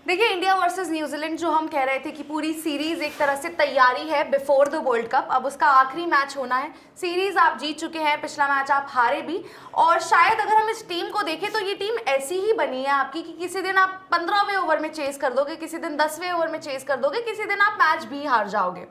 देखिए, India versus New Zealand जो हम कह रहे थे कि पूरी सीरीज एक तरह से तैयारी है बिफोर द वर्ल्ड कप, अब उसका आखिरी मैच होना है। सीरीज आप जीत चुके हैं, पिछला मैच आप हारे भी, और शायद अगर हम इस टीम को देखें तो ये टीम ऐसी ही बनी है आपकी कि किसी दिन आप 15वें ओवर में चेस कर दोगे, किसी दिन 10वें ओवर में चेस कर दोगे, किसी दिन आप मैच भी हार जाओगे।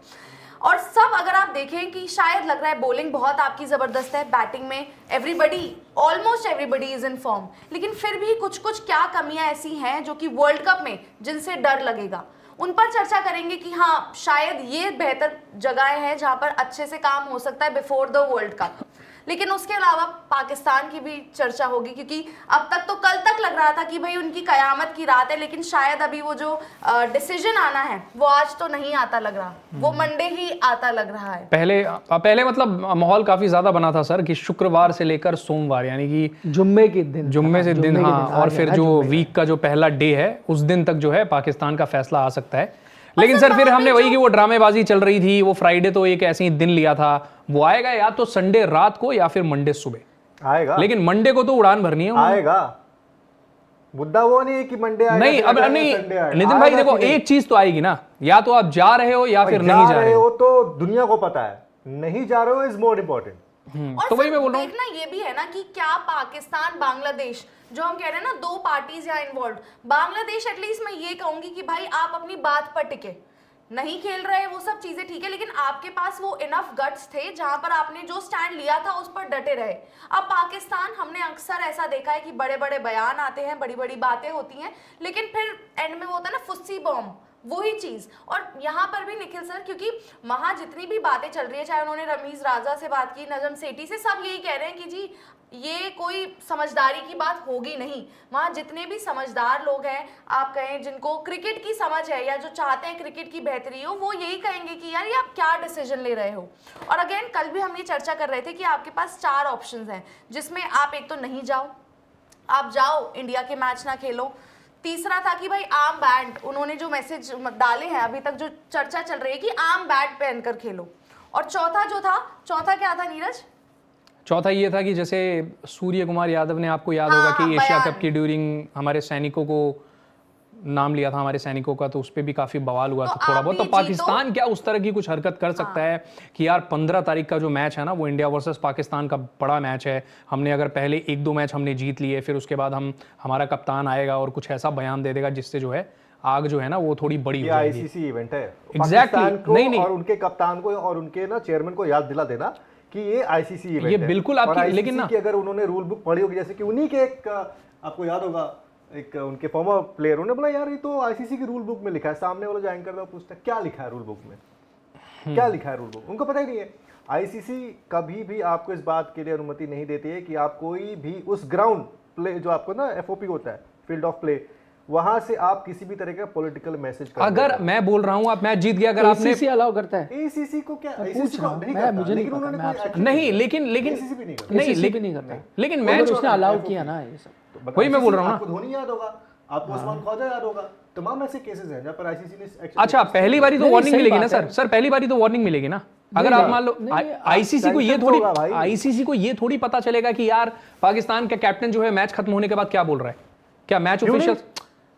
और सब अगर आप देखें कि शायद लग रहा है बॉलिंग बहुत आपकी ज़बरदस्त है, बैटिंग में everybody, almost everybody is in form, लेकिन फिर भी कुछ कुछ क्या कमियां ऐसी हैं जो कि वर्ल्ड कप में जिनसे डर लगेगा, उन पर चर्चा करेंगे कि हाँ शायद ये बेहतर जगहें हैं जहां पर अच्छे से काम हो सकता है बिफोर द वर्ल्ड कप। लेकिन उसके अलावा पाकिस्तान की भी चर्चा होगी, क्योंकि अब तक तो कल तक लग रहा था कि भाई उनकी कयामत की रात है, लेकिन शायद अभी वो जो डिसीजन आना है वो आज तो नहीं आता लग रहा, वो मंडे ही आता लग रहा है। पहले मतलब माहौल काफी ज्यादा बना था सर कि शुक्रवार से लेकर सोमवार, यानी कि जुम्मे से दिन, हाँ, और फिर जो वीक का जो पहला डे है उस दिन तक जो है पाकिस्तान का फैसला आ सकता है। लेकिन सर फिर हमने वही कि वो ड्रामेबाजी चल रही थी, वो फ्राइडे तो एक ऐसे ही दिन लिया था, वो आएगा या तो संडे रात को या फिर मंडे सुबह आएगा, लेकिन मंडे को तो उड़ान भरनी है आएगा। मुद्दा वो नहीं है कि मंडे आएगा, नहीं अब नहीं नितिन भाई देखो, एक चीज तो आएगी ना, या तो आप जा रहे हो या फिर नहीं जा रहे हो, तो दुनिया को पता है, नहीं जा रहे हो इज मोर इम्पोर्टेंट। तो वही मैं बोल रहा हूं, देखना ये भी है ना कि क्या पाकिस्तान बांग्लादेश जो हम कह रहे हैं ना, दो पार्टीज यहाँ इन्वॉल्व, बांग्लादेश एटलीस्ट मैं ये कहूंगी कि भाई आप अपनी बात पर टिके, नहीं खेल रहे वो सब चीजें ठीक है, लेकिन आपके पास वो इनफ गट्स थे जहां पर आपने जो स्टैंड लिया था उस पर डटे रहे। अब पाकिस्तान, हमने अक्सर ऐसा देखा है कि बड़े बड़े बयान आते हैं, बड़ी बड़ी बातें होती हैं, लेकिन फिर एंड में वो होता है ना फुस्सी बॉम्ब, वही चीज। और यहाँ पर भी निखिल सर, क्योंकि वहां जितनी भी बातें चल रही है, चाहे उन्होंने रमीज राजा से बात की, नजम सेठी से, सब यही कह रहे हैं कि जी ये कोई समझदारी की बात होगी नहीं। वहां जितने भी समझदार लोग हैं, आप कहें जिनको क्रिकेट की समझ है या जो चाहते हैं क्रिकेट की बेहतरी हो, वो यही कहेंगे कि यार ये आप क्या डिसीजन ले रहे हो। और अगेन कल भी हम ये चर्चा कर रहे थे कि आपके पास 4 ऑप्शंस हैं, जिसमें आप एक तो नहीं जाओ, आप जाओ इंडिया के मैच ना खेलो, तीसरा था कि भाई आर्म बैंड, उन्होंने जो मैसेज डाले हैं अभी तक जो चर्चा चल रही है कि आर्म बैंड पहनकर खेलो, और चौथा क्या था नीरज? चौथा ये था कि जैसे सूर्य कुमार यादव ने, आपको याद होगा कि एशिया कप की ड्यूरिंग हमारे सैनिकों को नाम लिया था, हमारे सैनिकों का, तो उस पर भी काफी बवाल हुआ था थोड़ा बहुत। तो पाकिस्तान क्या उस तरह की कुछ हरकत कर सकता है कि यार 15 तारीख का जो मैच है ना, वो इंडिया वर्सेस पाकिस्तान का बड़ा मैच है, हमने अगर पहले 1-2 मैच हमने जीत लिए, फिर उसके बाद हमारा कप्तान आएगा और कुछ ऐसा बयान दे देगा जिससे जो है आग जो है ना वो थोड़ी बड़ी हो जाएगी। आईसीसी इवेंट है एग्जैक्टली, नहीं और उनके कप्तान को और उनके ना चेयरमैन को याद दिला देना कि ये आईसीसी इवेंट है। ये बिल्कुल आपकी, लेकिन ना अगर उन्होंने रूल बुक पढ़ी होगी, जैसे कि उन्हीं के एक, आपको याद होगा एक उनके फॉर्मर प्लेयर, उन्होंने बोला यार ये तो आईसीसी की रूल बुक में लिखा है, सामने वाला जो एंकर था पूछता है क्या लिखा है रूल बुक में, क्या लिखा है रूल बुक, उनको पता ही नहीं है। आईसीसी कभी भी आपको इस बात के लिए अनुमति नहीं देती है कि आप कोई भी उस ग्राउंड प्ले जो आपको ना एफओपी होता है, फील्ड ऑफ प्ले, वहां से आप किसी भी तरह का पॉलिटिकल मैसेज कर, अगर मैं बोल रहा हूं आप मैच जीत गया, अगर आपने एसीसी अलाउ करता है, एसीसी को क्या पूछ रहा हूं मैं, मुझे नहीं पता, नहीं, लेकिन नहीं करता, लेकिन मैच उसने अलाउ किया ना ये सब, वही मैं बोल रहा हूं ना। आपको धोनी याद होगा, आपको उस्मान ख्वाजा याद होगा, तमाम ऐसे केसेस हैं जहां पर आईसीसी ने अच्छा पहली बारी तो वार्निंग मिलेगी ना सर, पहली बारी तो वार्निंग मिलेगी ना। अगर आप मान लो आईसीसी को ये थोड़ी पता चलेगा कि यार पाकिस्तान का कैप्टन जो है मैच खत्म होने के बाद क्या बोल रहा है, क्या मैच ऑफिशियल,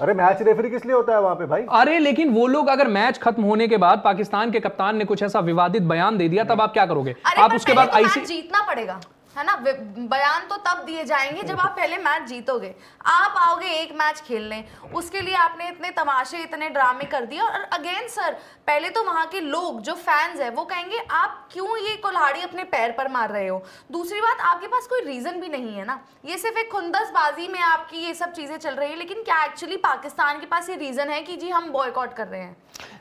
अरे मैच रेफरी किस लिए होता है वहां पे भाई? अरे लेकिन वो लोग अगर मैच खत्म होने के बाद पाकिस्तान के कप्तान ने कुछ ऐसा विवादित बयान दे दिया, तब आप क्या करोगे? आप उसके बाद आईसीसी जीतना पड़ेगा है ना, बयान तो तब दिए जाएंगे जब आप पहले मैच जीतोगे। आप आओगे एक मैच खेलने, उसके लिए आपने इतने तमाशे, इतने ड्रामे कर दिए। और अगेन सर, पहले तो वहां के लोग जो फैंस है वो कहेंगे आप क्यों ये कुल्हाड़ी अपने पैर पर मार रहे हो। दूसरी बात, आपके पास कोई रीजन भी नहीं है ना, ये सिर्फ एक खुंदसबाजी में आपकी ये सब चीजें चल रही है, लेकिन क्या एक्चुअली पाकिस्तान के पास ये रीजन है कि जी हम बॉयकॉट कर रहे हैं?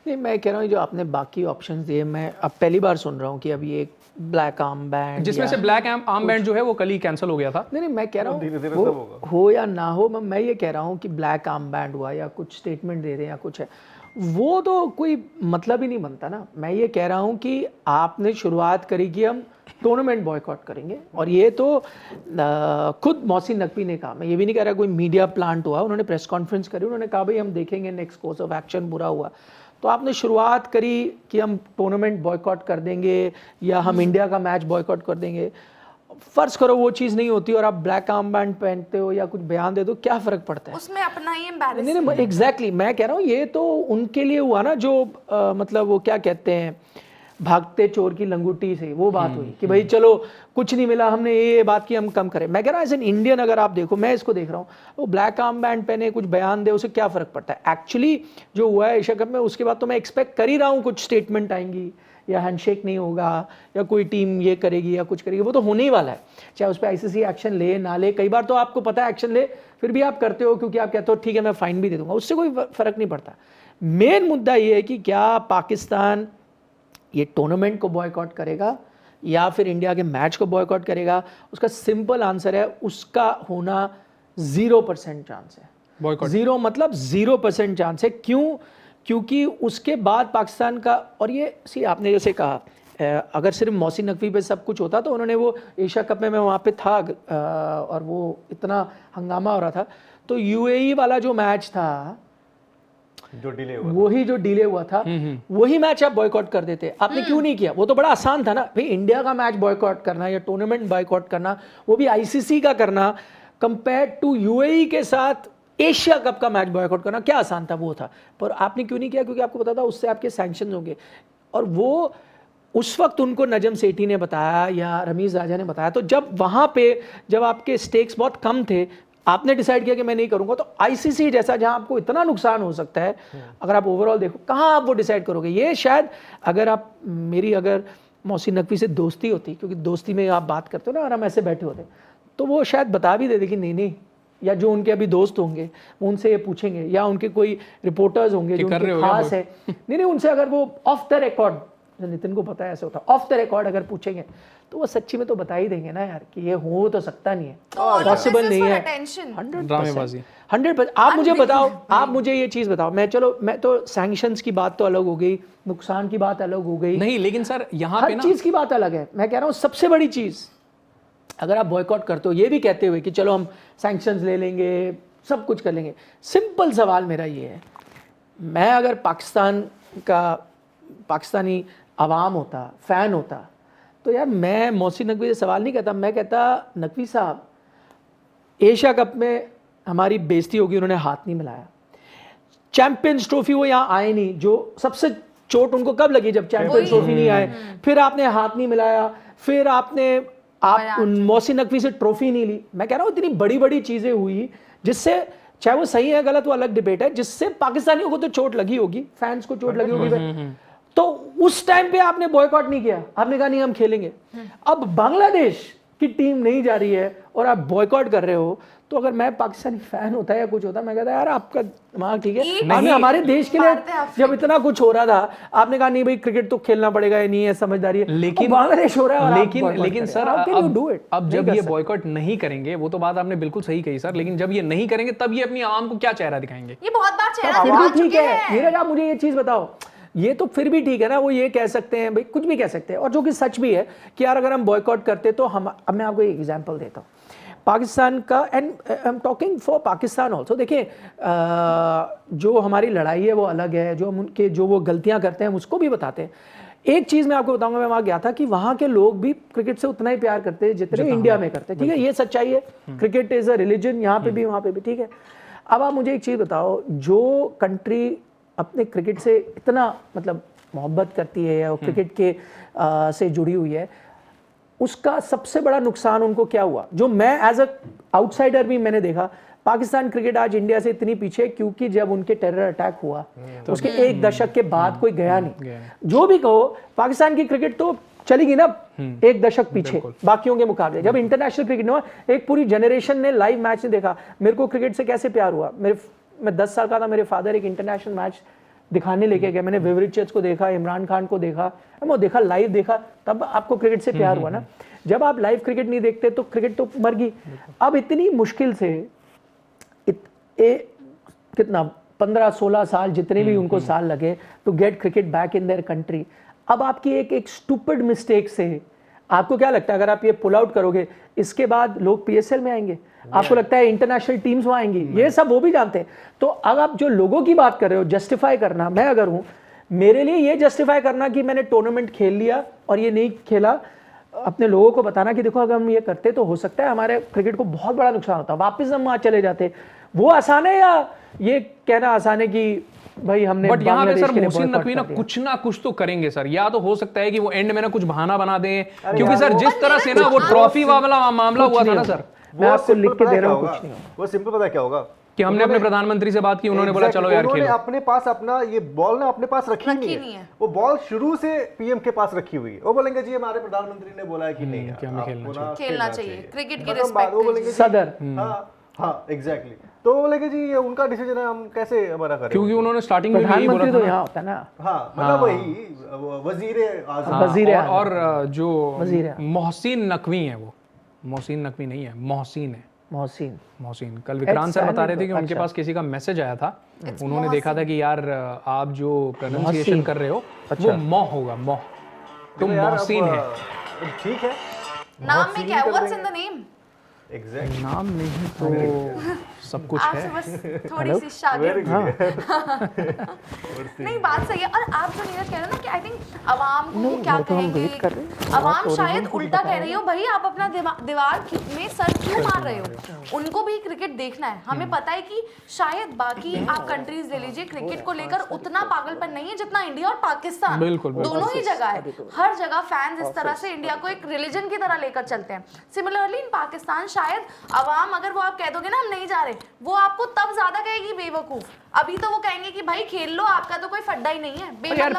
नहीं, मैं कह रहा हूँ जो आपने बाकी ऑप्शंस दिए, मैं अब पहली बार सुन रहा हूँ कि अभी एक ब्लैक आर्म बैंड, जिसमें से ब्लैक आर्म बैंड जो है वो कल ही कैंसिल हो गया था। नहीं, मैं कह रहा हूँ हो या ना हो, मैं ये कह रहा हूँ कि ब्लैक आर्म बैंड हुआ या कुछ स्टेटमेंट दे रहे हैं या कुछ है, वो तो कोई मतलब ही नहीं बनता ना। मैं ये कह रहा हूँ कि आपने शुरुआत करी कि हम टूर्नामेंट बॉयकॉट करेंगे, और ये तो खुद मोहसिन नकवी ने कहा, मैं ये भी नहीं कह रहा कोई मीडिया प्लांट हुआ, उन्होंने प्रेस कॉन्फ्रेंस करी, उन्होंने कहा भाई हम देखेंगे नेक्स्ट कोर्स ऑफ एक्शन, बुरा हुआ तो आपने शुरुआत करी कि हम टूर्नामेंट बॉयकॉट कर देंगे या हम इंडिया का मैच बॉयकॉट कर देंगे। फर्ज करो वो चीज़ नहीं होती और आप ब्लैक आर्म बैंड पहनते हो या कुछ बयान दे दो, क्या फ़र्क पड़ता है? उसमें अपना ही एम्बैरेस नहीं, एग्जैक्टली मैं कह रहा हूँ ये तो उनके लिए हुआ ना जो मतलब वो क्या कहते हैं, भागते चोर की लंगूटी से वो बात हुई कि भाई चलो कुछ नहीं मिला, हमने ये बात की, हम कम करें। मैं कह रहा हूँ एज एन इंडियन अगर आप देखो, मैं इसको देख रहा हूँ, वो ब्लैक आर्म बैंड पहने कुछ बयान दे, उसे क्या फ़र्क पड़ता है? एक्चुअली जो हुआ है एशिया कप में, उसके बाद तो मैं एक्सपेक्ट कर ही रहा हूँ कुछ स्टेटमेंट आएंगी या हैंडशेक नहीं होगा या कोई टीम ये करेगी या कुछ करेगी, वो तो होने ही वाला है, चाहे उस पर आईसीसी एक्शन ले ना ले। कई बार तो आपको पता है एक्शन ले, फिर भी आप करते हो क्योंकि आप कहते हो ठीक है मैं फाइन भी दे दूंगा, उससे कोई फ़र्क नहीं पड़ता। मेन मुद्दा ये है कि क्या पाकिस्तान ये टूर्नामेंट को बॉयकॉट करेगा या फिर इंडिया के मैच को बॉयकॉट करेगा? उसका सिंपल आंसर है, उसका होना 0% चांस है। बॉयकॉट 0 मतलब 0% चांस है। क्यों? क्योंकि उसके बाद पाकिस्तान का, और ये सी आपने जैसे कहा, अगर सिर्फ मोहसिन नकवी पे सब कुछ होता तो उन्होंने वो एशिया कप में, मैं वहाँ पे था और वो इतना हंगामा हो रहा था, तो यूएई वाला जो मैच था जो डिले हुआ, वही जो डिले हुआ था, वही मैच आप बॉयकॉट कर देते। आपने क्यों नहीं किया? वो तो बड़ा आसान था ना भाई, इंडिया का मैच बॉयकॉट करना या टूर्नामेंट बॉयकॉट करना, वो भी आईसीसी का करना, कंपेयर टू यूएई के साथ एशिया कप का मैच बॉयकॉट करना, क्या आसान था? वो था। पर आपने क्यों नहीं किया? क्योंकि आपको पता था उससे आपके सैंक्शन होंगे। और वो उस वक्त उनको नजम सेठी ने बताया या रमीज राजा ने बताया, तो जब वहाँ पे जब आपके स्टेक्स बहुत कम थे, आपने डिसाइड किया कि मैं नहीं करूंगा, तो आईसीसी जैसा जहां आपको इतना नुकसान हो सकता है, अगर आप ओवरऑल देखो, कहां आप वो डिसाइड करोगे? ये शायद अगर आप मेरी अगर मोहसिन नकवी से दोस्ती होती, क्योंकि दोस्ती में आप बात करते हो ना और हम ऐसे बैठे होते, तो वो शायद बता भी देते कि नहीं, या जो उनके अभी दोस्त होंगे वो उनसे ये पूछेंगे, या उनके कोई रिपोर्टर्स होंगे जो उनके खास है, नहीं उनसे अगर वो ऑफ द रिकॉर्ड, नितिन को पता है ऐसे होता, ऑफ द रिकॉर्ड अगर पूछेंगे तो वो सच्ची में तो बता ही देंगे ना यार कि ये हो तो सकता नहीं है, पॉसिबल नहीं है। 100%। आप मुझे बताओ, आप मुझे ये चीज बताओ, मैं तो सैंक्शंस की बात तो अलग हो गई, नुकसान की बात अलग हो गई, नहीं, लेकिन सर यहाँ पे हर चीज की बात अलग है। मैं कह रहा हूँ सबसे बड़ी चीज, अगर आप बॉयकॉट करते हो ये भी कहते हुए कि चलो हम सैंक्शंस ले लेंगे, सब कुछ कर लेंगे, सिंपल सवाल मेरा ये है, मैं अगर पाकिस्तानी आवाम होता, फैन होता, तो यार मैं मोहसिन नकवी से सवाल नहीं कहता, मैं कहता नकवी साहब एशिया कप में हमारी बेइज्जती होगी, उन्होंने हाथ नहीं मिलाया, चैंपियंस ट्रॉफी वो यहाँ आए नहीं, जो सबसे चोट उनको कब लगी? जब चैंपियंस ट्रॉफी नहीं आए, फिर आपने हाथ नहीं मिलाया, फिर आप मोहसिन नकवी से ट्रॉफी नहीं ली। मैं कह रहा हूँ इतनी बड़ी बड़ी चीजें हुई जिससे, चाहे वो सही है गलत वो अलग डिबेट है, जिससे पाकिस्तानियों को तो चोट लगी होगी, फैंस को चोट लगी होगी, तो उस टाइम पे आपने बॉयकॉट नहीं किया, आपने कहा नहीं हम खेलेंगे। अब बांग्लादेश की टीम नहीं जा रही है और आप बॉयकॉट कर रहे हो, तो अगर मैं पाकिस्तानी फैन होता या कुछ होता, मैं कहता यार आपका दिमाग ठीक है, आपने हमारे देश के लिए जब इतना कुछ हो रहा था, आपने कहा नहीं भाई क्रिकेट तो खेलना पड़ेगा, ये नहीं है, समझदारी है, लेकिन बांग्लादेश हो रहा है, लेकिन सर अब जब ये बॉयकॉट नहीं करेंगे, वो तो बात आपने बिल्कुल सही कही सर, लेकिन जब ये नहीं करेंगे तब ये अपनी आवाम को क्या चेहरा दिखाएंगे? ये बहुत बार चेहरा दिखा चुके हैं। नीरज आप मुझे ये चीज बताओ, ये तो फिर भी ठीक है ना, वो ये कह सकते हैं भाई, कुछ भी कह सकते हैं, और जो कि सच भी है कि यार अगर हम बॉयकॉट करते तो हम, अब मैं आपको एक एग्जांपल देता हूँ पाकिस्तान का, and I am talking for Pakistan also. देखिए जो हमारी लड़ाई है वो अलग है, जो हम उनके जो वो गलतियां करते हैं उसको भी बताते हैं। एक चीज मैं आपको बताऊंगा, मैं वहां गया था कि वहां के लोग भी क्रिकेट से उतना ही प्यार करते हैं जितने इंडिया में करते हैं, ठीक है, ये सच्चाई है, क्रिकेट इज अ रिलीजन, यहाँ पे भी वहां पे भी, ठीक है। अब आप मुझे एक चीज बताओ, जो कंट्री अपने क्रिकेट से इतना मतलब मोहब्बत करती है या क्रिकेट के से जुड़ी हुई है, उसका सबसे बड़ा नुकसान उनको क्या हुआ, जो मैं एज अ आउटसाइडर भी मैंने देखा, पाकिस्तान क्रिकेट आज इंडिया से इतनी पीछे, क्योंकि जब उनके टेरर अटैक हुआ उसके एक दशक के बाद कोई गया नहीं। जो भी कहो, पाकिस्तान की क्रिकेट तो चलेगी ना एक दशक पीछे बाकियों के मुकाबले। जब इंटरनेशनल क्रिकेट हुआ, एक पूरी जनरेशन ने लाइव मैच नहीं देखा। मेरे को क्रिकेट से कैसे प्यार हुआ, मैं 10 साल का था, मेरे फादर एक इंटरनेशनल मैच दिखाने लेके गए, मैंने विव रिचर्ड्स को देखा, इमरान खान को देखा, वो देखा, लाइव देखा, तब आपको क्रिकेट से प्यार हुआ ना। जब आप लाइव क्रिकेट नहीं देखते तो क्रिकेट तो मर गई। अब इतनी मुश्किल से कितना 15-16 साल जितने भी उनको साल लगे to get cricket back in their country. अब आपकी एक स्टूपिड मिस्टेक से आपको क्या लगता है, अगर आप ये पुल आउट करोगे इसके बाद लोग पीएसएल में आएंगे, आपको लगता है इंटरनेशनल टीम्स वहां आएंगी, ये सब वो भी जानते हैं। तो अब आप जो लोगों की बात कर रहे हो, जस्टिफाई करना, मैं अगर हूं, मेरे लिए ये जस्टिफाई करना कि मैंने टूर्नामेंट खेल लिया और ये नहीं खेला, अपने लोगों को बताना कि देखो अगर हम ये करते तो हो सकता है हमारे क्रिकेट को बहुत बड़ा नुकसान होता, वापस हम वहां चले जाते। वो आसान है या ये कहना आसान है कि भाई हमने बट यहाँ पे बांग्लादेश सर के लिए मोहसिन boycott नकवी कर ना दिया। कुछ ना कुछ तो करेंगे सर, या तो हो सकता है कि वो एंड में ना कुछ बहाना बना दें, क्योंकि यार सर वो- जिस तरह से ना वो ट्रॉफी वाला मामला हुआ था ना सर, मैं वो आपको लिख simple के पता दे है रहा क्या हूँ, होगा? कुछ नहीं होगा। वो सिंपल पता है क्या होगा कि हमने अपने प्रधानमंत्री से बात की, उन्होंने बोला चलो यार उन्होंने खेलो। अपने पास अपना ये बॉल ना अपने पास रखी नहीं है, वो बॉल शुरू से पीएम के पास रखी हुई है। वो बोलेंगे जी हमारे प्रधानमंत्री ने बोला है कि नहीं कि हमें खेलना आपको ना खेलना चाहिए, क्रिकेट की मतलब रिस्पेक्ट वो बोलेंगे जी, सदर हाँ हाँ एग्जैक्टली, तो वो बोलेंगे जी ये उनका डिसीजन है, हम कैसे हमारा करें, क्योंकि उन्होंने स्टार्टिंग में भी यही बोला प्रधानमंत्री तो था यहाँ होता है ना। हाँ मतलब वही वजीर आजम वजीर ना। आज़म। और जो वजीर आज़म। मोहसिन नकवी है, वो मोहसिन नकवी नहीं है, मोहसिन है, मोहसिन कल विक्रांत सर बता रहे थे कि उनके अच्छा। पास किसी का मैसेज आया था, उन्होंने देखा था कि यार आप जो प्रोनाउंसिएशन कर रहे हो वो मोह होगा, मोह, तो यार, अब, मोहसिन है। ठीक है, नाम में क्या है, what's in the name? Exactly नाम नहीं तो सब कुछ आपसे है। बस थोड़ी सी शादी वेरी नहीं, बात सही है। और आप जो नीरज कह रहे हो ना कि आई थिंक अवाम को वो क्या वो तो हम कहेंगे, वेट कर रहे हैं। अवाम शायद उल्टा कह रही हो, भाई आप अपना दीवार में सर क्यों मार रहे हो? उनको भी क्रिकेट देखना है। हमें पता है कि शायद बाकी आप कंट्रीज ले लीजिए, क्रिकेट को लेकर उतना पागलपन नहीं है जितना इंडिया और पाकिस्तान, बिल्कुल, बिल्कुल। दोनों ही जगह है। हर जगह फैंस इस तरह से इंडिया को एक रिलीजन की तरह लेकर चलते हैं। सिमिलरली इन पाकिस्तान शायद अवाम, अगर वो आप कह दोगे ना हम नहीं जा रहे, वो आपको तब ज्यादा कहेगी बेवकूफ। अभी तो वो कहेंगे कि भाई खेल लो, आपका तो कोई फड्डा ही नहीं है। और यार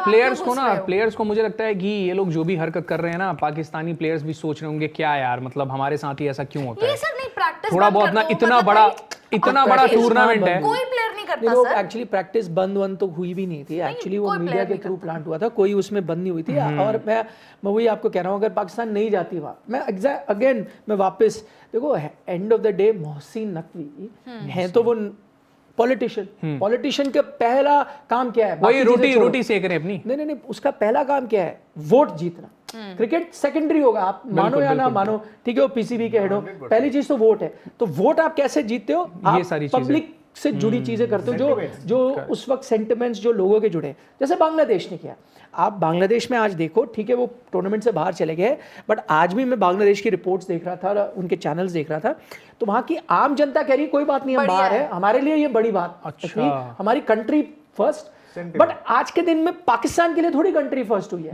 प्लेयर्स को मुझे लगता है कि ये लोग जो भी हरकत कर रहे हैं ना, पाकिस्तानी प्लेयर्स भी सोच रहे होंगे क्या यार, मतलब हमारे साथ ही ऐसा क्यों होता ये है। सर नहीं, प्रैक्टिस थोड़ा बहुत ना इतना बड़ा टूर्नामेंट है, कोई प्लेयर नहीं करता देखो सर। एक्चुअली प्रैक्टिस बंद तो हुई भी नहीं थी, एक्चुअली वो कोई मीडिया player के नहीं थ्रू प्लांट हुआ था, कोई उसमें बंद नहीं हुई थी। और मैं वही आपको कह रहा हूँ, अगर पाकिस्तान नहीं जाती वहाँ, मैं अगेन मैं वापस देखो, end of the day Mohsin Naqvi है तो वो पॉलिटिशियन का पहला काम क्या है? वही बाकी चीजें छोड़ो। रोटी सेक रहे हैं अपनी। नहीं, उसका पहला काम क्या है? वोट जीतना। क्रिकेट सेकेंडरी होगा, आप मानो या ना मानो, ठीक है, वो पीसीबी के हेड हो, पहली चीज तो वोट है। तो वोट आप कैसे जीतते हो? आप सारी चीजें। पब्लिक से जुड़ी चीजें करते हो, जो उस वक्त सेंटिमेंट्स जो लोगों के जुड़े, जैसे बांग्लादेश ने किया। आप बांग्लादेश में आज देखो, ठीक है वो टूर्नामेंट से बाहर चले गए, बट आज भी मैं बांग्लादेश की रिपोर्ट्स देख रहा था, उनके चैनल्स देख रहा था, तो वहाँ की आम जनता कह रही कोई बात नहीं, हम बाहर है, हमारे लिए ये बड़ी बात, अच्छा। हमारी कंट्री फर्स्ट। बट आज के दिन में पाकिस्तान के लिए थोड़ी कंट्री फर्स्ट हुई है,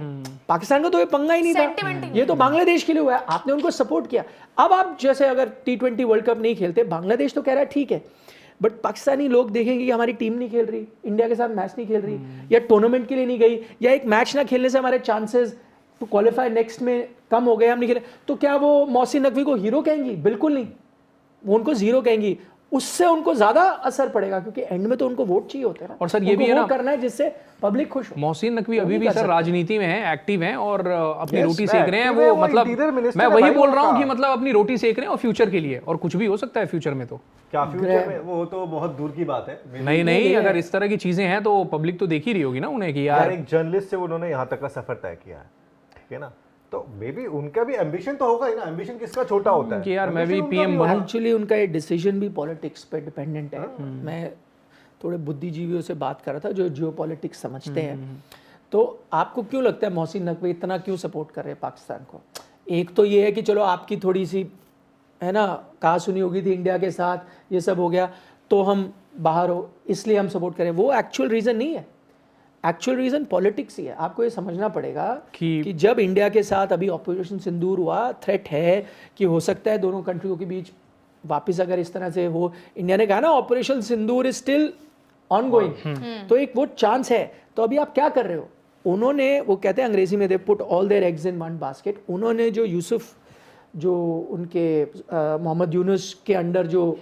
पाकिस्तान का तो ये पंगा ही नहीं था, ये तो बांग्लादेश के लिए हुआ है, आपने उनको सपोर्ट किया। अब आप जैसे अगर T20 वर्ल्ड कप नहीं खेलते, बांग्लादेश तो कह रहा है ठीक है, बट पाकिस्तानी लोग देखेंगे कि हमारी टीम नहीं खेल रही, इंडिया के साथ मैच नहीं खेल रही, या टूर्नामेंट के लिए नहीं गई, या एक मैच ना खेलने से हमारे चांसेस टू क्वालिफाई नेक्स्ट में कम हो गए, हम नहीं खेले, तो क्या वो मोहसिन नकवी को हीरो कहेंगी? बिल्कुल नहीं, वो उनको जीरो कहेंगी। उससे उनको ज्यादा असर पड़ेगा, क्योंकि एंड में तो उनको वोट चाहिए होते हैं ना। और सर ये भी है ना, करना है जिससे पब्लिक खुश हो। मोहसिन नकवी अभी भी सर राजनीति में है, एक्टिव हैं और अपनी रोटी Yes, सेक रहे हैं। active है, वो वो मतलब interior minister मैं है वही भाई बोल रहा हूँ उनका। कि मतलब अपनी रोटी सेक रहे हैं और फ्यूचर के लिए, और कुछ भी हो सकता है फ्यूचर में। तो क्या फ्यूचर में, वो तो बहुत दूर की बात है। नहीं, अगर इस तरह की चीजें हैं तो पब्लिक तो देख ही रही होगी ना उन्हें कि यार यार एक जर्नलिस्ट से उन्होंने यहाँ तक का सफर तय किया है, ठीक है ना, तो मे बी उनका भी एम्बिशन तो होगा ही ना। एम्बिशन किसका छोटा होता है कि यार मैं Ambition भी उनका PM होगा। बनूं। एक्चुअली उनका ये डिसीजन भी पॉलिटिक्स पे डिपेंडेंट है। मैं थोड़े बुद्धिजीवियों से बात कर रहा था जो जियोपॉलिटिक्स समझते हैं, तो आपको क्यों लगता है मोहसिन नकवी इतना क्यों सपोर्ट कर रहे हैं पाकिस्तान को? एक तो ये है कि चलो आपकी थोड़ी सी है ना कहा सुनी होगी थी इंडिया के साथ, ये सब हो गया तो हम बाहर हो इसलिए हम सपोर्ट करें, वो एक्चुअल रीज़न नहीं है। एक्चुअल रीज़न पॉलिटिक्स ही है। आपको ये समझना पड़ेगा कि जब इंडिया के साथ अभी ऑपरेशन सिंदूर हुआ, थ्रेट है कि हो सकता है दोनों कंट्रियों के बीच वापस अगर इस तरह से हो, इंडिया ने कहा ना operation Sindoor is still on going, तो एक वो चांस है। तो अभी आप क्या कर रहे हो? उन्होंने, वो कहते हैं अंग्रेजी में, they put all their eggs in one basket. उन्होंने जो यूसुफ, जो उनके मोहम्मद यूनुस के अंडर जो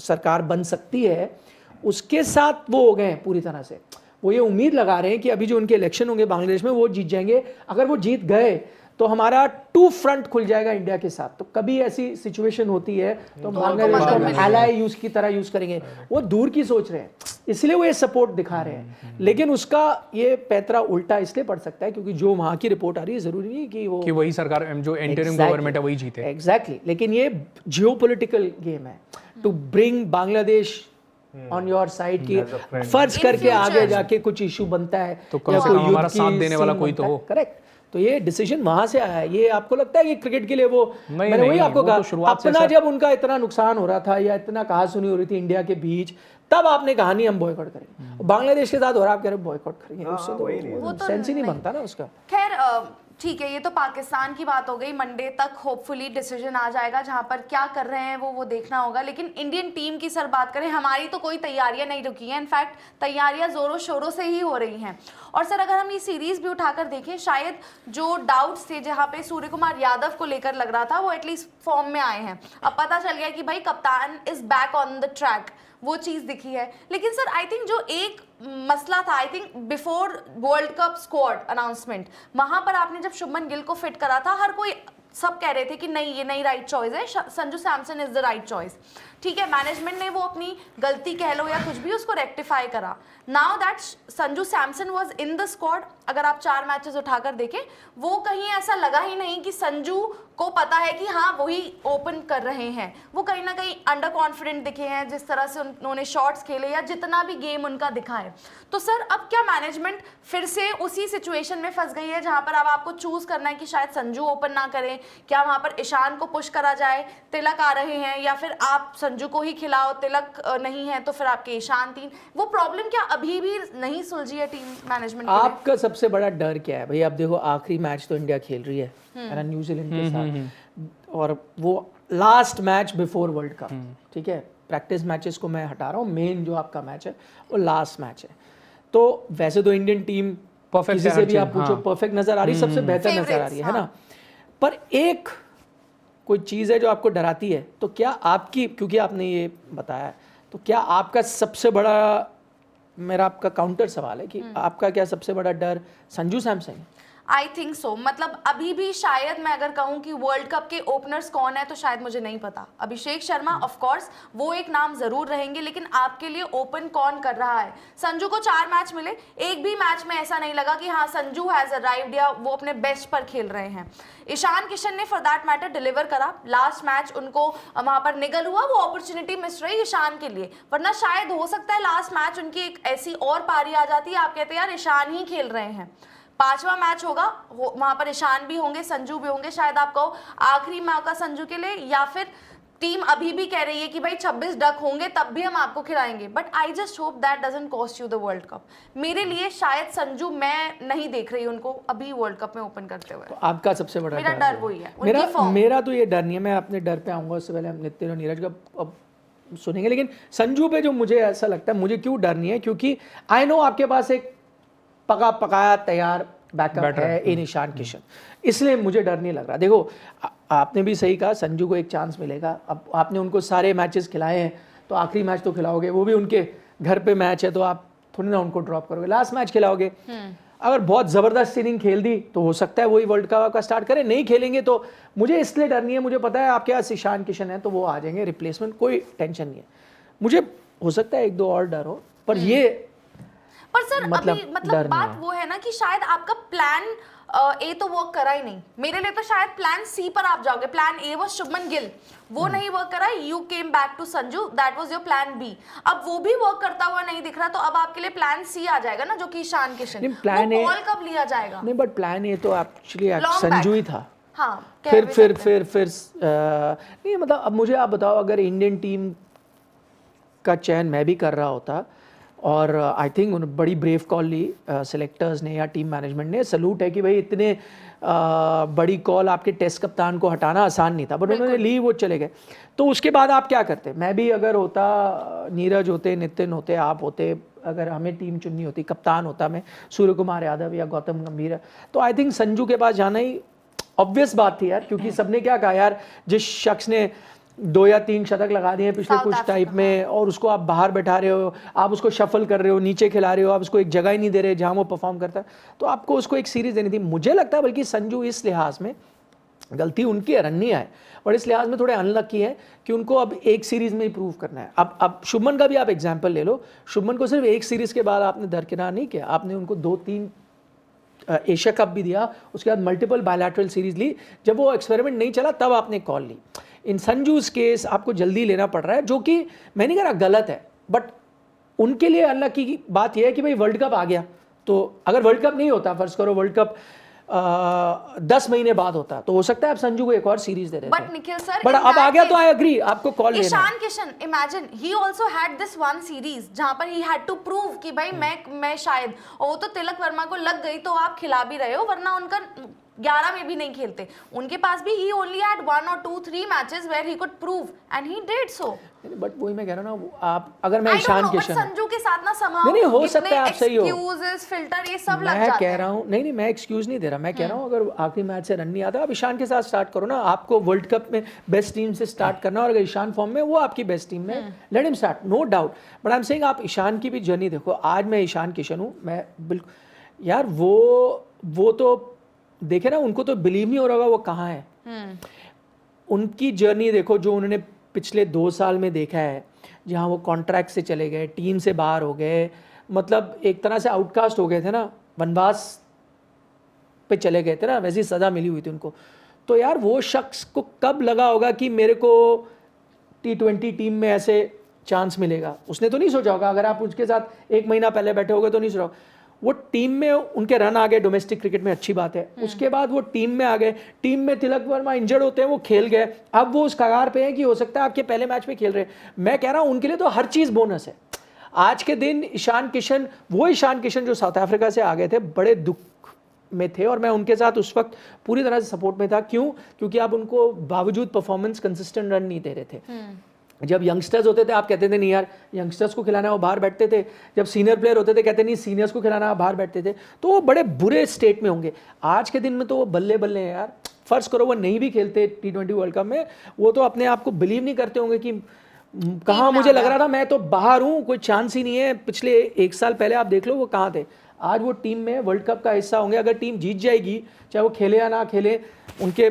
सरकार बन सकती है, उसके साथ वो हो गए हैं पूरी तरह से। वो ये उम्मीद लगा रहे हैं कि अभी जो उनके इलेक्शन होंगे बांग्लादेश में वो जीत जाएंगे। अगर वो जीत गए तो हमारा टू फ्रंट खुल जाएगा इंडिया के साथ। तो कभी ऐसी सिचुएशन होती है तो बांग्लादेश को एलाई यूज की तरह यूज करेंगे। वो दूर की सोच रहे हैं, इसलिए वो ये सपोर्ट दिखा रहे हैं। लेकिन उसका ये पैतरा उल्टा इसलिए पड़ सकता है क्योंकि जो वहां की रिपोर्ट आ रही है, जरूरी नहीं कि वही सरकार जो इंटरिम गवर्नमेंट है वही जीते। एग्जैक्टली। लेकिन ये जियोपॉलिटिकल गेम है to bring Bangladesh on your side की फर्ज करके आगे जाके कुछ इशू बनता है तो कम से कम हमारा साथ देने वाला कोई तो हो। करेक्ट। तो ये डिसीजन वहां से आया है। ये आपको लगता है कि क्रिकेट के लिए वो नहीं, मैंने वही नहीं, आपको वो कहा तो शुरुआत से अपना जब उनका इतना नुकसान हो रहा था या इतना कहासुनी हो रही थी इंडिया के बीच, तब आपने कहा नहीं हम बॉयकॉट करेंगे। बांग्लादेश के साथ हो रहा है, आप कह रहे बॉयकॉट करेंगे, उससे तो सेंस ही नहीं बनता ना उसका। खैर ठीक है, ये तो पाकिस्तान की बात हो गई। मंडे तक होपफुली डिसीजन आ जाएगा, जहां पर क्या कर रहे हैं वो देखना होगा। लेकिन इंडियन टीम की सर बात करें, हमारी तो कोई तैयारियां नहीं रुकी हैं, इनफैक्ट तैयारियां जोरों शोरों से ही हो रही हैं। और सर अगर हम ये सीरीज भी उठाकर देखें, शायद जो डाउट्स थे जहां पे सूर्य कुमार यादव को लेकर लग रहा था, वो एटलीस्ट फॉर्म में आए हैं। अब पता चल गया कि भाई कप्तान is back on the track, वो चीज़ दिखी है। लेकिन सर आई थिंक जो एक मसला था, I think before world cup squad announcement, वहां पर आपने जब शुभमन गिल को फिट करा था, हर कोई सब कह रहे थे कि नहीं ये नहीं राइट चॉइस है, Sanju Samson is the right choice. ठीक है, मैनेजमेंट ने वो अपनी गलती कह लो या कुछ भी, उसको रेक्टिफाई करा। Now that Sanju Samson was in the squad, अगर आप 4 मैचेस उठाकर देखें, वो कहीं ऐसा लगा ही नहीं कि संजू को पता है कि हाँ वही ओपन कर रहे हैं। वो कहीं ना कहीं अंडर कॉन्फिडेंट दिखे हैं जिस तरह से उन्होंने शॉट्स खेले या जितना भी गेम उनका दिखा है। तो सर अब क्या मैनेजमेंट फिर से उसी सिचुएशन में फंस गई है जहां पर अब आपको चूज करना है कि शायद संजू ओपन ना करें, क्या वहां पर ईशान को पुश करा जाए, तिलक आ रहे हैं, या फिर आप संजू को ही खिलाओ, तिलक नहीं है तो फिर आपके ईशान 3। वो प्रॉब्लम क्या अभी भी नहीं सुलझी है टीम मैनेजमेंट के लिए? आपका सबसे बड़ा डर क्या है भाई? आप देखो आखिरी मैच तो इंडिया खेल रही है ना न्यूजीलैंड के साथ, और वो last match before world cup, ठीक है, प्रैक्टिस मैचेस को मैं हटा रहा हूँ, मेन जो आपका मैच है वो लास्ट मैच है। तो वैसे तो इंडियन टीम परफेक्ट किसी से भी आप पूछो परफेक्ट नजर आ रही, सबसे बेहतर नजर आ रही है ना, पर एक कोई चीज़ है जो आपको डराती है। तो क्या आपकी, क्योंकि आपने ये बताया है, तो क्या आपका सबसे बड़ा, मेरा आपका काउंटर सवाल है कि आपका क्या सबसे बड़ा डर संजू सैमसन है? I think so. मतलब अभी भी शायद मैं अगर कहूँ कि वर्ल्ड कप के ओपनर्स कौन है तो शायद मुझे नहीं पता। अभिषेक शर्मा ऑफ कोर्स वो एक नाम जरूर रहेंगे, लेकिन आपके लिए ओपन कौन कर रहा है? संजू को 4 मैच मिले, एक भी मैच में ऐसा नहीं लगा कि हाँ संजू हैज अराइव्ड या वो अपने बेस्ट पर खेल रहे हैं। ईशान किशन ने फॉर दैट मैटर डिलीवर करा। लास्ट मैच उनको वहां पर निगल हुआ, वो अपॉर्चुनिटी मिस रही ईशान के लिए, वरना शायद हो सकता है लास्ट मैच उनकी एक ऐसी और पारी आ जाती है, आप कहते हैं यार ईशान ही खेल रहे हैं। 5वां मैच होगा, वहां पर ईशान भी होंगे, संजू भी होंगे, शायद आप कहो आखिरी मौका संजू के लिए, या फिर टीम अभी भी कह रही है कि भाई 26 डक होंगे तब भी हम आपको खिलाएंगे। But I just hope that doesn't cost you the world cup. मेरे लिए शायद संजू, मैं नहीं देख रही उनको अभी वर्ल्ड कप में ओपन करते हुए। तो आपका सबसे बड़ा मेरा डर वही है, मेरा तो ये डर नहीं है। मैं अपने डर पे आऊंगा, उससे पहले हम नितिन और नीरज का अब सुनेंगे। लेकिन संजू पे जो मुझे ऐसा लगता है, मुझे क्यों डर नहीं है, क्योंकि आई नो आपके पास एक पका पकाया तैयार बैकअप है इन ईशान किशन, इसलिए मुझे डर नहीं लग रहा। देखो आपने भी सही कहा, संजू को एक चांस मिलेगा। अब आपने उनको सारे मैचेस खिलाए हैं, तो आखिरी मैच तो खिलाओगे, वो भी उनके घर पे मैच है, तो आप थोड़ी ना उनको ड्रॉप करोगे, लास्ट मैच खिलाओगे। अगर बहुत ज़बरदस्त इनिंग खेल दी तो हो सकता है वही वर्ल्ड कप का स्टार्ट करें, नहीं खेलेंगे तो मुझे इसलिए डर नहीं है। मुझे पता है आपके पास ईशान किशन है, तो वो आ जाएंगे रिप्लेसमेंट, कोई टेंशन नहीं है। मुझे हो सकता है 1-2 और डर हो, पर ये पर सर मतलब बात वो है ना कि शायद आपका प्लान ए तो वर्क करा ही नहीं। मेरे लिए तो शायद प्लान सी पर आप जाओगे। Plan A was Shubman Gill, वो नहीं वर्क करा, you came back to Sanju, that was your plan B. अब वो भी वर्क करता हुआ नहीं दिख रहा, तो अब आपके लिए प्लान सी आ जाएगा ना, जो कि Ishan Kishan. Plan A call कब लिया जाएगा? नहीं, बट प्लान ए तो एक्चुअली संजू ही था। हाँ, फिर नहीं, मतलब अब मुझे आप बताओ, अगर इंडियन टीम का चयन मैं भी कर रहा होता, और आई थिंक उन्होंने बड़ी ब्रेव कॉल ली सिलेक्टर्स ने या टीम मैनेजमेंट ने, सलूट है कि भाई इतने बड़ी कॉल, आपके टेस्ट कप्तान को हटाना आसान नहीं था, बट उन्होंने ली, वो चले गए। तो उसके बाद आप क्या करते? मैं भी अगर होता, नीरज होते, नितिन होते, आप होते, अगर हमें टीम चुननी होती, कप्तान होता मैं सूर्य कुमार यादव या गौतम गंभीर, तो आई थिंक संजू के पास जाना ही ऑब्वियस बात थी यार, क्योंकि सबने क्या कहा यार, जिस शख्स ने 2 या 3 शतक लगा दिए पिछले कुछ टाइप में, और उसको आप बाहर बैठा रहे हो, आप उसको शफल कर रहे हो, नीचे खिला रहे हो, आप उसको एक जगह ही नहीं दे रहे जहां वो परफॉर्म करता है, तो आपको उसको एक सीरीज देनी थी। मुझे लगता है बल्कि संजू इस लिहाज में, गलती उनकी रन नहीं आए, और इस लिहाज में थोड़े अनलकी है कि उनको अब एक सीरीज में ही प्रूव करना है। अब शुभमन का भी आप एग्जाम्पल ले लो, शुभमन को सिर्फ एक सीरीज के बाद आपने दरकिनार नहीं किया, आपने उनको 2-3 एशिया कप भी दिया, उसके बाद मल्टीपल बायलैटरल सीरीज ली। जब वो एक्सपेरिमेंट नहीं चला तब आपने कॉल ली। इन संजूस केस आपको जल्दी लेना पड़ रहा है, जो कि मैं नहीं कह रहा गलत है, बट उनके लिए अल्लाह की बात यह है कि भाई वर्ल्ड कप आ गया, तो अगर वर्ल्ड कप नहीं होता, फर्ज करो वर्ल्ड कप 10 महीने बाद होता, तो हो सकता है आप संजू को एक और सीरीज दे रहे थे। बट निखिल सर, बट अब आ गया तो आई एग्री, आपको कॉल लेना है। Ishan Kishan, imagine he also had this one series जहां पर ही हैड टू प्रूव कि भाई मैं शायद, और वो तो तिलक वर्मा को लग गई तो आप खिला भी रहे हो, वरना उनका 11 में भी नहीं खेलते। उनके पास भी he only had 1 or 2 3 matches where he could prove and he did so. But वही मैं कह रहा हूं ना, आप अगर मैं ईशान किशन, संजू के साथ ना समाओ, नहीं हो सकता है आप सही हो, एक्सक्यूजेस फिल्टर ये सब लग जाते मैं हैं। कह रहा हूँ नहीं मैं एक्सक्यूज नहीं दे रहा, मैं कह रहा हूँ अगर आखिरी मैच से रन नहीं आता, आप ईशान के साथ स्टार्ट करो ना। आपको वर्ल्ड कप में बेस्ट टीम से स्टार्ट करना, और अगर ईशान फॉर्म में, वो आपकी बेस्ट टीम में, let him start, no doubt. But I am saying आप ईशान की भी जर्नी देखो। आज मैं ईशान किशन हूँ, मैं बिल्कुल यार वो तो देखे ना, उनको तो बिलीव नहीं हो रहा होगा वो कहाँ है। उनकी जर्नी देखो, जो उन्होंने पिछले 2 साल में देखा है, जहाँ वो कॉन्ट्रैक्ट से चले गए, टीम से बाहर हो गए, मतलब एक तरह से आउटकास्ट हो गए थे ना, वनवास पे चले गए थे ना, वैसी सज़ा मिली हुई थी उनको। तो यार वो शख्स को कब लगा होगा कि मेरे को T20 टीम में ऐसे चांस मिलेगा? उसने तो नहीं सोचा होगा। अगर आप उसके साथ 1 महीना पहले बैठे होगे तो नहीं सोचा। वो टीम में उनके रन आ गए डोमेस्टिक क्रिकेट में, अच्छी बात है। उसके बाद वो टीम में आ गए, टीम में तिलक वर्मा इंजर्ड होते हैं, वो खेल गए, अब वो उस कगार पे हैं कि हो सकता है आपके पहले मैच में खेल रहे हैं। मैं कह रहा हूँ उनके लिए तो हर चीज़ बोनस है। आज के दिन ईशान किशन, वो ईशान किशन जो साउथ अफ्रीका से आ गए थे, बड़े दुख में थे, और मैं उनके साथ उस वक्त पूरी तरह से सपोर्ट में था। क्यों? क्योंकि आप उनको बावजूद परफॉर्मेंस कंसिस्टेंट रन नहीं दे रहे थे। जब यंगस्टर्स होते थे आप कहते थे नहीं यार यंगस्टर्स को खिलाना है, वो बाहर बैठते थे। जब सीनियर प्लेयर होते थे कहते नहीं सीनियर्स को खिलाना है, बाहर बैठते थे। तो वो बड़े बुरे स्टेट में होंगे। आज के दिन में तो वो बल्ले बल्ले हैं यार। फर्ज करो वो नहीं भी खेलते T20 वर्ल्ड कप में, वो तो अपने आप को बिलीव नहीं करते होंगे कि कहाँ मुझे लग रहा था मैं तो बाहर हूँ, कोई चांस ही नहीं है। पिछले 1 साल पहले आप देख लो वो कहाँ थे। आज वो टीम में वर्ल्ड कप का हिस्सा होंगे। अगर टीम जीत जाएगी, चाहे वो खेले या ना खेले, उनके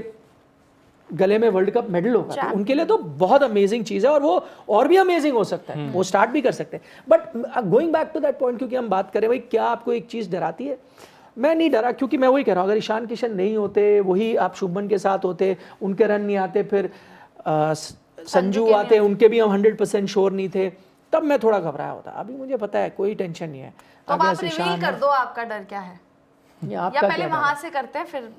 गले में वर्ल्ड कप मेडल होगा, तो उनके लिए तो बहुत अमेजिंग चीज़ है। और वो और भी अमेजिंग हो सकता है, वो स्टार्ट भी कर सकते हैं। But going back to that point, क्योंकि हम बात करें भाई क्या आपको एक चीज़ डराती है? मैं नहीं डरा, क्योंकि मैं वही कह रहा हूँ, अगर ईशान किशन नहीं होते, वही आप शुभमन के साथ होते, उनके रन नहीं आते, फिर संजू आते, उनके भी हम 100% श्योर नहीं थे, तब मैं थोड़ा घबराया होता। अभी मुझे पता है कोई टेंशन नहीं है। तो अब आप रिवील कर दो आपका डर क्या है, या पहले वहां से करते हैं फिर।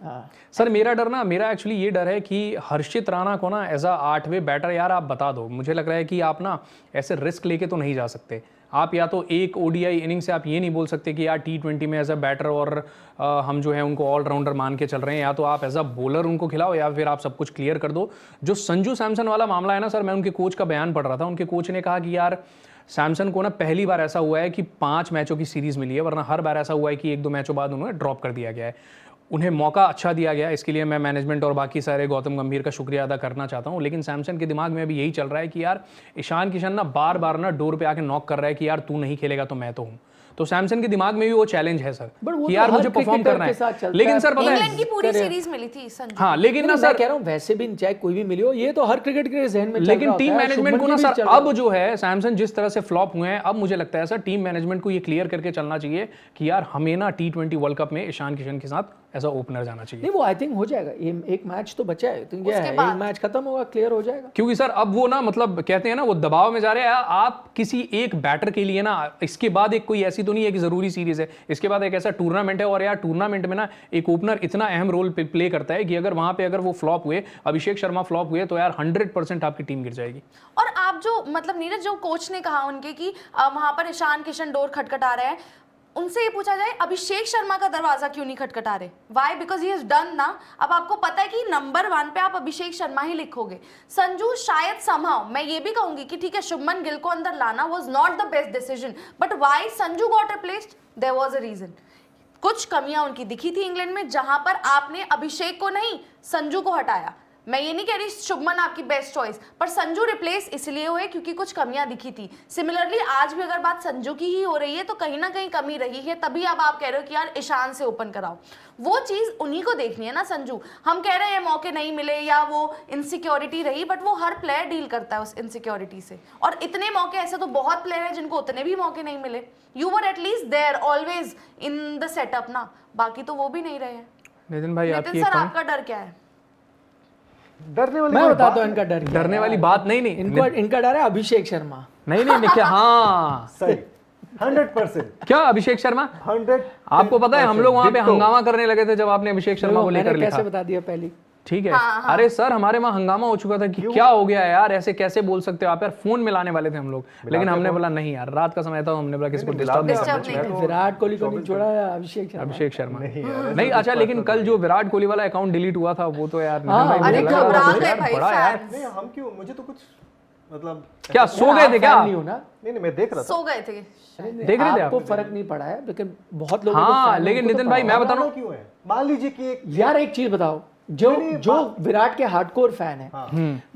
सर मेरा एक्चुअली ये डर है कि हर्षित राणा को ना एज अ 8वें बैटर यार आप बता दो। मुझे लग रहा है कि आप ना ऐसे रिस्क लेके तो नहीं जा सकते। आप या तो एक ODI इनिंग से आप ये नहीं बोल सकते कि यार T20 में एज अ बैटर और हम जो है उनको ऑलराउंडर मान के चल रहे हैं, या तो आप एज अ बॉलर उनको खिलाओ या फिर आप सब कुछ क्लियर कर दो। जो संजू सैमसन वाला मामला है ना सर, मैं उनके कोच का बयान पढ़ रहा था। उनके कोच ने कहा कि यार सैमसन को ना पहली बार ऐसा हुआ है कि 5 मैचों की सीरीज मिली है, वरना हर बार ऐसा हुआ है कि 1-2 मैचों बाद उन्हें ड्रॉप कर दिया गया है। उन्हें मौका अच्छा दिया गया, इसके लिए मैं मैनेजमेंट और बाकी सारे गौतम गंभीर का शुक्रिया अदा करना चाहता हूं। लेकिन सैमसन के दिमाग में अभी यही चल रहा है कि यार ईशान किशन ना बार बार ना डोर पे आके नॉक कर रहा है कि यार तू नहीं खेलेगा तो मैं तो हूं। तो सैमसन के दिमाग में भी वो चैलेंज है सर कि यार मुझे परफॉर्म करना है। लेकिन सर पता है इंग्लैंड की पूरी सीरीज मिली थी संजू। हाँ लेकिन ना सर कह रहा हूं वैसे भी चाहे कोई भी मिली हो, ये तो हर क्रिकेट के जहन में चल रहा लेकिन टीम होता है। मैनेजमेंट को ना शुभमन की सर भी चल अब जो है सैमसन जिस तरह से फ्लॉप हुए हैं, अब मुझे लगता है सर टीम मैनेजमेंट को ये क्लियर करके चलना चाहिए कि यार हमें ना T20 वर्ल्ड कप में ईशान किशन के साथ एज अ ओपनर जाना चाहिए। नहीं वो आई थिंक हो जाएगा। ये एक मैच तो बचा है, तो क्या है, एक मैच खत्म होगा, क्लियर हो जाएगा। क्योंकि सर अब वो ना मतलब कहते हैं ना वो दबाव में जा रहे हैं। आप किसी एक बैटर के लिए ना इसके बाद एक कोई ऐसी तो नहीं है कि जरूरी सीरीज है, इसके बाद एक ऐसा टूर्नामेंट है। और यार टूर्नामेंट में ना एक ओपनर इतना अहम रोल प्ले करता है कि अगर वहां पे अगर वो फ्लॉप हुए, अभिषेक शर्मा फ्लॉप हुए, तो यार 100% आपकी टीम गिर जाएगी। और आप जो मतलब नीरज जो कोच ने कहा उनके कि वहां पर ईशान किशन डोर खटखटा रहे हैं, उनसे ये पूछा जाए अभिषेक शर्मा का दरवाजा क्यों नहीं खटखटा रहे? Why? Because he is done ना। अब आपको पता है कि नंबर 1 पे आप अभिषेक शर्मा ही लिखोगे। संजू शायद समहाउ मैं ये भी कहूंगी कि ठीक है शुभमन गिल को अंदर लाना was not the best decision, but why Sanju got replaced? There was a reason. कुछ कमियां उनकी दिखी थी इंग्लैंड में, जहां पर आपने अभिषेक को नहीं संजू को हटाया। मैं ये नहीं कह रही शुभमन आपकी बेस्ट चॉइस, पर संजू रिप्लेस इसलिए हुए क्योंकि कुछ कमियां दिखी थी। सिमिलरली आज भी अगर बात संजू की ही हो रही है तो कहीं ना कहीं कमी रही है, तभी अब आप कह रहे हो कि यार ईशान से ओपन कराओ। वो चीज उन्हीं को देखनी है ना संजू। हम कह रहे हैं मौके नहीं मिले या वो इनसिक्योरिटी रही, बट वो हर प्लेयर डील करता है उस इनसिक्योरिटी से। और इतने मौके ऐसे तो बहुत प्लेयर हैं जिनको उतने भी मौके नहीं मिले। You were at least there always in the setup ना, बाकी तो वो भी नहीं रहे हैं। नितिन भाई नितिन सर आपका डर क्या है? डरने वाली मैं बताता हूँ इनका डर। डरने वाली बात नहीं इनका डर है अभिषेक शर्मा। नहीं निखिल, हाँ सही 100%। क्या अभिषेक शर्मा? 100। आपको पता है हम लोग वहां पे हंगामा करने लगे थे जब आपने अभिषेक शर्मा को लेकर लिखा। कैसे बता दिया पहले? ठीक है। अरे सर हमारे वहां हंगामा हो चुका था कि क्या हो गया यार, ऐसे कैसे बोल सकते हो आप यार, फोन मिलाने वाले थे हम लोग, लेकिन हमने बोला नहीं यार, रात का समय था, हमने बोला किसी को डिस्टर्ब नहीं करना। विराट कोहली को नहीं छोड़ा या अभिषेक शर्मा? नहीं अच्छा, लेकिन कल जो विराट कोहली वाला अकाउंट डिलीट हुआ था वो तो यार बड़ा यार। नहीं हम क्यों, मुझे तो कुछ मतलब क्या सो गए थे क्या? नहीं हो ना? नहीं मैं देख रहा था। सो गए थे। देख रहे थे आपको फर्क नहीं पड़ा है, लेकिन बहुत लोगों को हाँ, लेकिन नितिन भाई मैं बता रहा हूँ, क्यों है, मान लीजिए कि एक यार एक चीज बताओ, जो विराट के हार्डकोर फैन है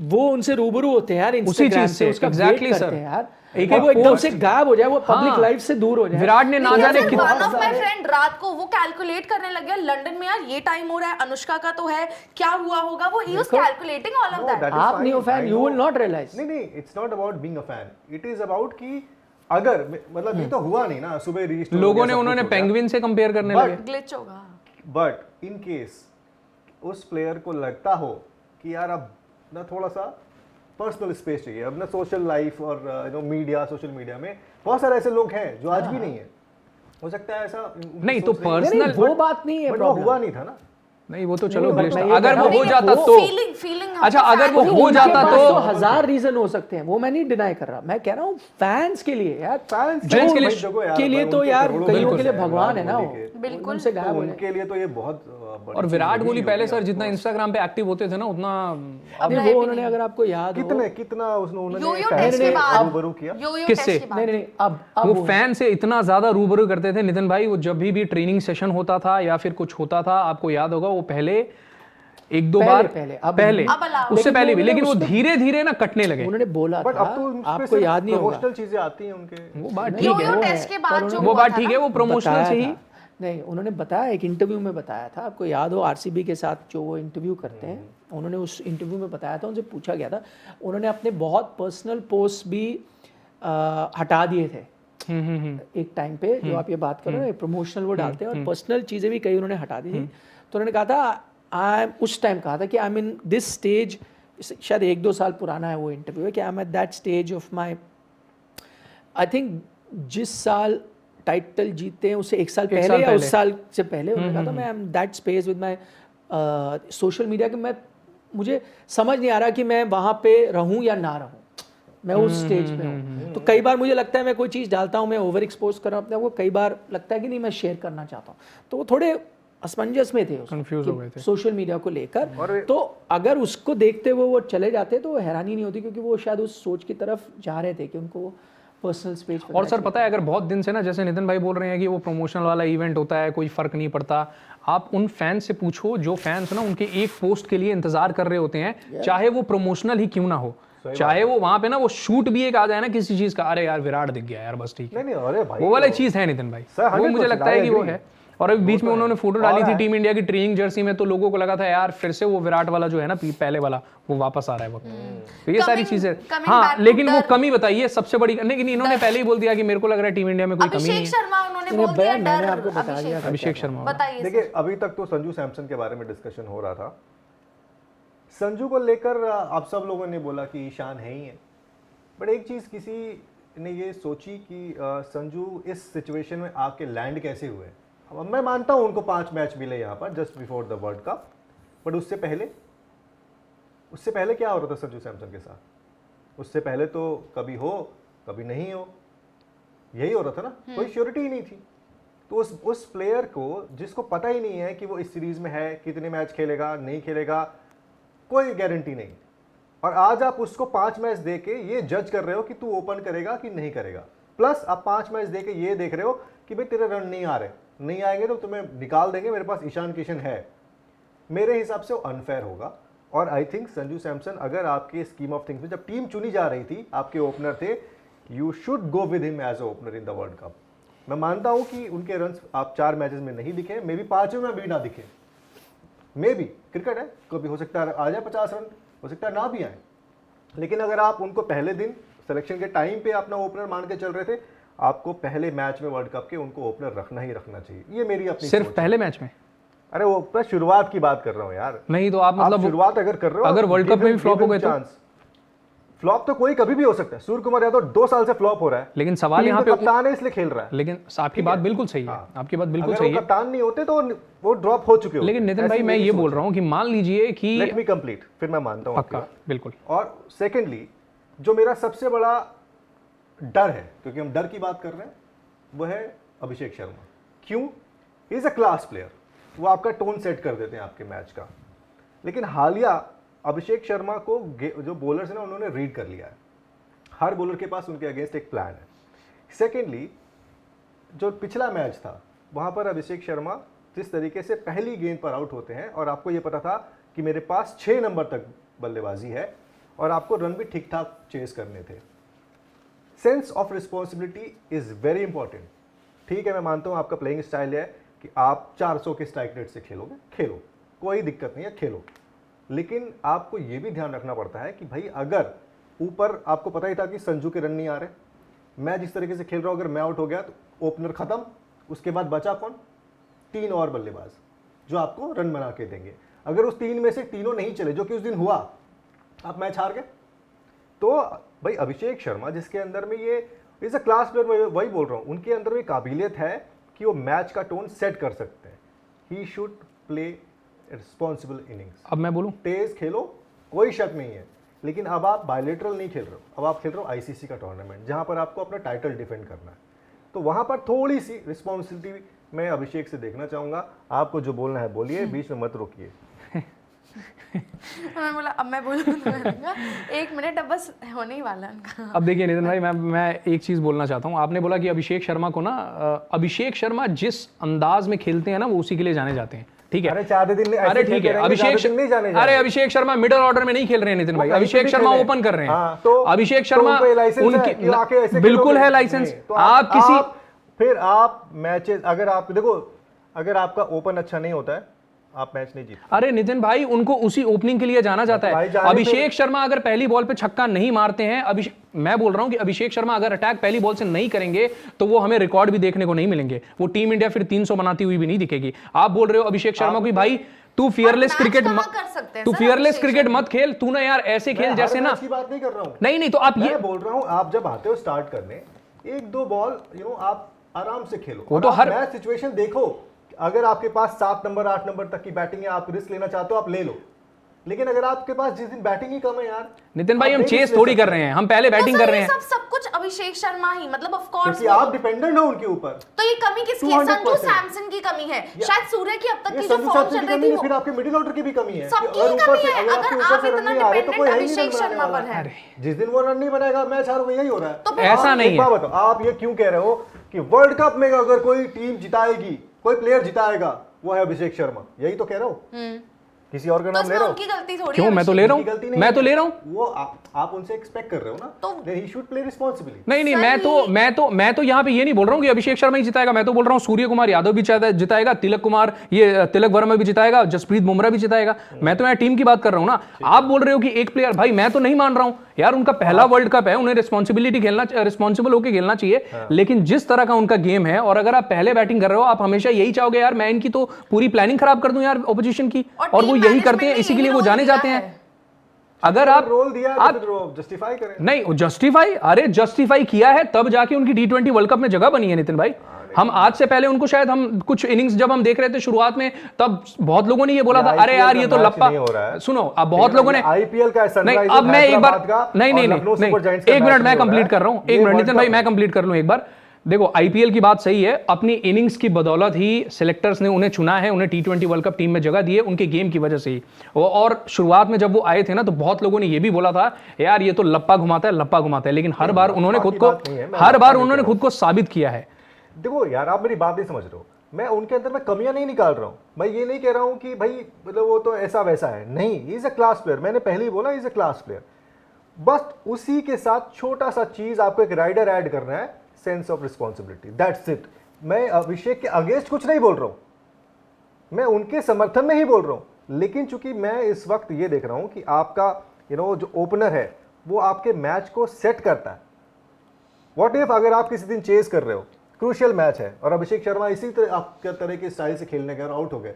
वो उनसे रूबरू होते हैं यार, इंस्टाग्राम से उसका वेट करते हैं यार, वो एकदम से गायब हो जाए, वो पब्लिक लाइफ से दूर हो जाए। विराट ने ना जाने कितना, वन ऑफ माय फ्रेंड रात को वो कैलकुलेट करने लग गया, लंदन में यार ये टाइम हो रहा है, अनुष्का का तो है, क्या हुआ होगा, वो he was calculating all of that. आप नहीं हो fan, you will not realise. नहीं it's not about being a fan, it is about कि अगर मतलब ये तो हुआ नहीं ना, सुबह रीच लोगों ने उन्होंने पेंगुइन से कंपेयर करने लगे, ग्लिच होगा। बट इन केस उस प्लेयर को लगता हो कि यार अब ना थोड़ा सा पर्सनल स्पेस चाहिए, अब ना सोशल लाइफ और मीडिया, सोशल मीडिया में बहुत सारे ऐसे लोग हैं जो आज भी नहीं है, हो सकता है ऐसा नहीं तो पर्सनल वो बात नहीं है, वो हुआ नहीं था ना। नहीं वो तो चलो अगर वो हो जाता तो फीलिंग अच्छा, अगर वो हो जाता तो 1000 रीजन हो सकते हैं, वो मैं नहीं डिनाई कर रहा, मैं कह रहा हूँ फैंस के लिए यार, फैंस के लिए तो यार कईयों के लिए भगवान है ना, बिल्कुल उनसे गायब उनके लिए तो ये बहुत और विराट कोहली पहले सर जितना इंस्टाग्राम पे एक्टिव होते थे ना उतना अभी वो उन्होंने, अगर आपको याद हो कितना उन्होंने रूबरू किया किससे? नहीं अब वो फैन से इतना ज्यादा रूबरू करते थे नितिन भाई, वो जब भी ट्रेनिंग सेशन होता था या फिर कुछ होता था, आपको याद होगा वो पहले एक दो बार पहले उससे पहले भी, लेकिन वो धीरे धीरे ना कटने लगे। उन्होंने बोला था, आपको याद नहीं होगा, प्रोमोशनल चीजें आती हैं उनके, वो बात ठीक है, टेस्ट के बाद जो वो बात ठीक है, वो प्रोमोशनल से ही नहीं, उन्होंने बताया, एक इंटरव्यू में बताया था, आपको याद हो आरसीबी के साथ जो वो इंटरव्यू करते हैं, उन्होंने उस इंटरव्यू में बताया था, उनसे पूछा गया था, उन्होंने अपने बहुत पर्सनल पोस्ट भी हटा दिए थे एक टाइम पे, जो आप ये बात कर रहे हो प्रमोशनल वो डालते हैं, और पर्सनल चीज़ें भी कई उन्होंने हटा दी थी। तो उन्होंने कहा था, उस टाइम कहा था कि I am in this stage, शायद 1-2 साल पुराना है वो इंटरव्यू है, कि I am at that stage of my, I think जिस साल टाइटल जीते हैं उससे 1 साल पहले या उस साल से पहले, उन्होंने कहा था मैं am that space with my social media, कि मैं मुझे समझ नहीं आ रहा कि मैं वहाँ पे रहूँ या ना रहूँ, मैं उस स्टेज पे हूँ। तो कई बार मुझे लगता है मैं कोई चीज़ डालता हूँ, मैं ओवर एक्सपोज कर रहा हूँ अपने आप को, कई बार लगता है कि नहीं मैं शेयर करना चाहता हूँ, तो वो थोड़े असमंजस में थे, कंफ्यूज हो गए थे सोशल मीडिया को लेकर। तो अगर उसको देखते हुए वो चले जाते तो हैरानी नहीं होती, क्योंकि वो शायद उस सोच की तरफ जा रहे थे कि उनको पर्सनल स्पेस। और सर पता है, अगर बहुत दिन से ना, जैसे नितिन भाई बोल रहे हैं कि वो प्रमोशनल वाला इवेंट होता है, कोई फर्क नहीं पड़ता, आप उन फैंस से पूछो जो फैंस ना उनके एक पोस्ट के लिए इंतजार कर रहे होते हैं, चाहे वो प्रमोशनल ही क्यों ना हो, चाहे वो वहां पे ना वो शूट भी एक आ जाए ना किसी चीज का, अरे यार विराट दिख गया यार, बस ठीक है, अरे भाई वो वाली चीज है नितिन भाई, वो मुझे लगता है कि वो है। और अभी बीच में उन्होंने फोटो डाली थी टीम इंडिया की ट्रेनिंग जर्सी में, तो लोगों को लगा था यार फिर से वो विराट वाला जो है ना पहले वाला वो वापस आ रहा है वक्त। तो ये सारी चीजें, हाँ लेकिन वो कमी बताइए सबसे बड़ी, लेकिन इन्होंने पहले ही बोल दिया कि मेरे को लग रहा है टीम इंडिया में कोई कमी नहीं है। अभिषेक शर्मा उन्होंने बोल दिया, मैंने आपको बता दिया, अभिषेक शर्मा बताइए। देखिए अभी तक तो संजू सैमसन के बारे में डिस्कशन हो रहा था, संजू को लेकर आप सब लोगों ने बोला कि ईशान है ही है, बट एक चीज किसी ने ये सोची कि संजू इस सिचुएशन में आके लैंड कैसे हुए। अब मैं मानता हूँ उनको 5 मैच मिले यहाँ पर just before the world cup, but उससे पहले क्या हो रहा था संजू सैमसन के साथ? उससे पहले तो कभी हो कभी नहीं हो, यही हो रहा था ना, कोई श्योरिटी ही नहीं थी। तो उस प्लेयर को जिसको पता ही नहीं है कि वो इस सीरीज में है, कितने मैच खेलेगा नहीं खेलेगा, कोई गारंटी नहीं, और आज आप उसको 5 मैच दे के ये जज कर रहे हो कि तू ओपन करेगा कि नहीं करेगा, प्लस आप 5 मैच दे के ये देख रहे हो कि भाई तेरे रन नहीं आ रहे, नहीं आएंगे तो तुम्हें निकाल देंगे, मेरे पास ईशान किशन है। मेरे हिसाब से वो अनफेयर होगा। और आई थिंक संजू सैमसन, अगर आपके स्कीम ऑफ थिंग्स में जब टीम चुनी जा रही थी, आपके ओपनर थे, you should go with him as a opener in the world cup. मैं मानता हूं कि उनके रन आप 4 मैचेस में नहीं दिखे, मे बी 5 में भी ना दिखे, मे बी क्रिकेट है, कभी हो सकता है आ जाए 50 रन, हो सकता है ना भी आए, लेकिन अगर आप उनको पहले दिन सिलेक्शन के टाइम पे अपना ओपनर मान के चल रहे थे, आपको पहले मैच में वर्ल्ड कप के उनको ओपनर रखना ही रखना चाहिए। ये मेरी अपनी सिर्फ पहले मैच में? अरे वो मैं शुरुआत की बात कर रहा हूँ यार। नहीं तो आप मतलब शुरुआत अगर कर रहे हो, अगर वर्ल्ड कप में भी फ्लॉप हो गए तो फ्लॉप तो कोई कभी भी हो सकता है। सूर्य कुमार यादव 2 साल से फ्लॉप हो रहा है, लेकिन सवाल टीम यहाँ का पे कप्तान है इसलिए खेल रहा है। लेकिन आपकी बात बिल्कुल सही है, आपकी बात बिल्कुल अगर सही वो है। कप्तान नहीं होते तो वो ड्रॉप हो चुके होते। लेकिन नितिन भाई, मैं ये बोल रहा हूँ कि मान लीजिए कि लेट मी कंप्लीट, फिर मैं मानता हूँ पक्का, बिल्कुल। और सेकेंडली, जो मेरा सबसे बड़ा डर है, क्योंकि हम डर की बात कर रहे हैं, वो है अभिषेक शर्मा। क्यों? इज अ क्लास प्लेयर, वो आपका टोन सेट कर देते हैं आपके मैच का। लेकिन हालिया अभिषेक शर्मा को जो बॉलर्स हैं ना, उन्होंने रीड कर लिया है। हर बॉलर के पास उनके अगेंस्ट एक प्लान है। सेकेंडली, जो पिछला मैच था वहां पर अभिषेक शर्मा जिस तरीके से पहली गेंद पर आउट होते हैं, और आपको ये पता था कि मेरे पास 6 नंबर तक बल्लेबाजी है और आपको रन भी ठीक ठाक चेस करने थे। Sense of responsibility is very important. ठीक है, मैं मानता हूं आपका प्लेइंग स्टाइल है कि आप 400 के स्ट्राइक रेट से खेलोगे, खेलो, कोई दिक्कत नहीं है, खेलो। लेकिन आपको यह भी ध्यान रखना पड़ता है कि भाई अगर ऊपर आपको पता ही था कि संजू के रन नहीं आ रहे, मैं जिस तरीके से खेल रहा हूं, अगर मैं आउट हो गया तो ओपनर खत्म, उसके बाद बचा कौन? 3 और बल्लेबाज जो आपको रन बना के देंगे। अगर उस 3 में से तीनों नहीं चले, जो कि उस दिन हुआ, आप मैच हार गए। तो भाई अभिषेक शर्मा जिसके अंदर में ये इज अ क्लास प्लेयर, वही बोल रहा हूं, उनके अंदर में काबिलियत है कि वो मैच का टोन सेट कर सकते हैं। He should play responsible innings. अब मैं बोलूं, तेज खेलो, कोई शक नहीं है, लेकिन अब आप बायलेटरल नहीं खेल रहे हो, अब आप खेल रहे हो आईसीसी का टूर्नामेंट, जहां पर आपको अपना टाइटल डिफेंड करना है। तो वहां पर थोड़ी सी रिस्पॉन्सिबिलिटी मैं अभिषेक से देखना चाहूंगा। आपको जो बोलना है बोलिए, बीच में मत रोकिए। मैं बोला अब मैं बोलूं तो मैंने कहा 1 मिनट, अब बस होने ही वाला उनका। अब देखिए नितिन भाई, मैं एक चीज बोलना चाहता हूँ। आपने बोला कि अभिषेक शर्मा को ना, अभिषेक शर्मा जिस अंदाज में खेलते हैं ना, वो उसी के लिए जाने जाते हैं। ठीक है, अरे चाहते दिन अरे ठीक है, अभिषेक शर्मा मिडिल ऑर्डर में नहीं खेल रहे हैं नितिन भाई, अभिषेक शर्मा ओपन कर रहे हैं। तो अभिषेक शर्मा उनके बिल्कुल है लाइसेंस। आप किसी फिर आप मैचेस, अगर आप देखो, अगर आपका ओपन अच्छा नहीं होता है, आप मैच नहीं जीते। अरे नितिन भाई, उनको उसी ओपनिंग के लिए जाना जाता है। अभिषेक शर्मा अगर पहली बॉल पे छक्का नहीं मारते हैं, मैं बोल रहा हूं कि अभिषेक शर्मा अगर अटैक पहली बॉल से नहीं करेंगे तो वो हमें रिकॉर्ड भी देखने को नहीं मिलेंगे। वो टीम इंडिया फिर 300 बनाती हुई भी नहीं दिखेगी। आप बोल रहे हो अभिषेक शर्मा की भाई तू फियरलेस क्रिकेट मत खेल, तू ना यार ऐसे खेल जैसे ना। बात नहीं कर रहा हूं, नहीं तो आप ये बोल रहा हूं, आप जब आते हो स्टार्ट करने, 1-2 बॉल आप आराम से खेलो, वो तो हर मैच सिचुएशन देखो। अगर आपके पास 7 नंबर 8 नंबर तक की बैटिंग है, आप रिस्क लेना चाहते हो, आप ले लो। लेकिन अगर आपके पास जिस दिन बैटिंग ही कम है यार नितिन भाई, हम चेस थोड़ी कर रहे हैं, हम पहले बैटिंग कर रहे हैं। सब कुछ अभिषेक शर्मा ही, मतलब ऑफ कोर्स क्योंकि आप डिपेंडेंट हो उनके ऊपर। तो ये कमी किसकी है? संजू सैमसन की कमी है, शायद सूर्य की अब तक की जो फॉर्म चल रही थी, फिर आपके मिडिल ऑर्डर की भी कमी है। सबकी कमी है। अगर आप इतना डिपेंडेंट अभिषेक शर्मा पर है, जिस दिन वो रन नहीं बनाएगा, मैच हार, यही हो रहा है। तो ऐसा नहीं है। बताओ, आप ये क्यों कह रहे हो कि वर्ल्ड कप में अगर कोई टीम जिताएगी, कोई प्लेयर जिताएगा, वो है अभिषेक शर्मा? यही तो कह रहा हूँ, किसी और का नाम ले रहा हूँ? उनकी गलती थोड़ी क्यों? है, मैं तो ले रहा हूँ, मैं तो ले रहा हूँ। वो आप उनसे एक्सपेक्ट कर रहे हो ना, तो ही शुड प्ले रिस्पांसिबली। नहीं, मैं तो यहाँ पे ये नहीं बोल रहा हूँ कि अभिषेक शर्मा ही जिताएगा। मैं तो बोल रहा हूँ सूर्य कुमार यादव भी जिताएगा, तिलक वर्मा भी जिताएगा, जसप्रीत बुमराह भी जिताएगा। मैं तो यहाँ टीम की बात कर रहा हूँ ना। आप बोल रहे हो कि एक प्लेयर, भाई मैं तो नहीं मान रहा हूँ यार, उनका पहला वर्ल्ड कप है, उन्हें रिस्पॉन्सिबल होकर खेलना चाहिए। लेकिन जिस तरह का उनका गेम है, और अगर आप पहले बैटिंग कर रहे हो, आप हमेशा यही चाहोगे यार मैं इनकी तो पूरी प्लानिंग खराब कर दूं यार ऑपोजिशन की, और वो यही करते हैं, इसी के लिए वो जाने जाते हैं। अगर आप रोल दिया है तो फिर जस्टिफाई करें। नहीं, जस्टिफाई किया है तब जाके उनकी T20 वर्ल्ड कप में जगह बनी है नितिन भाई। हम आज से पहले उनको शायद, हम कुछ इनिंग्स जब हम देख रहे थे शुरुआत में, तब बहुत लोगों ने ये बोला था, अरे यार ये तो लप्पा। सुनो, अब बहुत लोगों ने आईपीएल का नहीं, अब मैं एक बार नहीं, एक मिनट मैं कंप्लीट कर रहा हूं, एक मिनट नितिन भाई, मैं कंप्लीट कर लूं एक बार। देखो, आईपीएल की बात सही है, अपनी इनिंग्स की बदौलत ही सिलेक्टर्स ने उन्हें चुना है, उन्हें T20 वर्ल्ड कप टीम में जगह दी है, उनके गेम की वजह से ही। और शुरुआत में जब वो आए थे ना, तो बहुत लोगों ने ये भी बोला था यार ये तो लप्पा घुमाता है, लेकिन हर बार उन्होंने खुद को साबित किया है। देखो यार, आप मेरी बात नहीं समझ रहे हो। मैं उनके अंदर में कमियां नहीं निकाल रहा हूं। मैं ये नहीं कह रहा हूं कि भाई मतलब वो तो ऐसा वैसा है, नहीं, he is a class player. मैंने पहले ही बोला, he is a class player. बस उसी के साथ छोटा सा चीज आपको एक राइडर ऐड करना है, sense of responsibility, that's it. मैं अभिषेक के अगेंस्ट कुछ नहीं बोल रहा हूं, मैं उनके समर्थन में ही बोल रहा हूं। लेकिन चूंकि मैं इस वक्त ये देख रहा हूं कि आपका जो ओपनर है वो आपके मैच को सेट करता है। व्हाट इफ अगर आप किसी दिन चेस कर रहे हो, क्रूशियल मैच है, और अभिषेक शर्मा इसी तरह के स्टाइल से खेलने के आउट हो गए,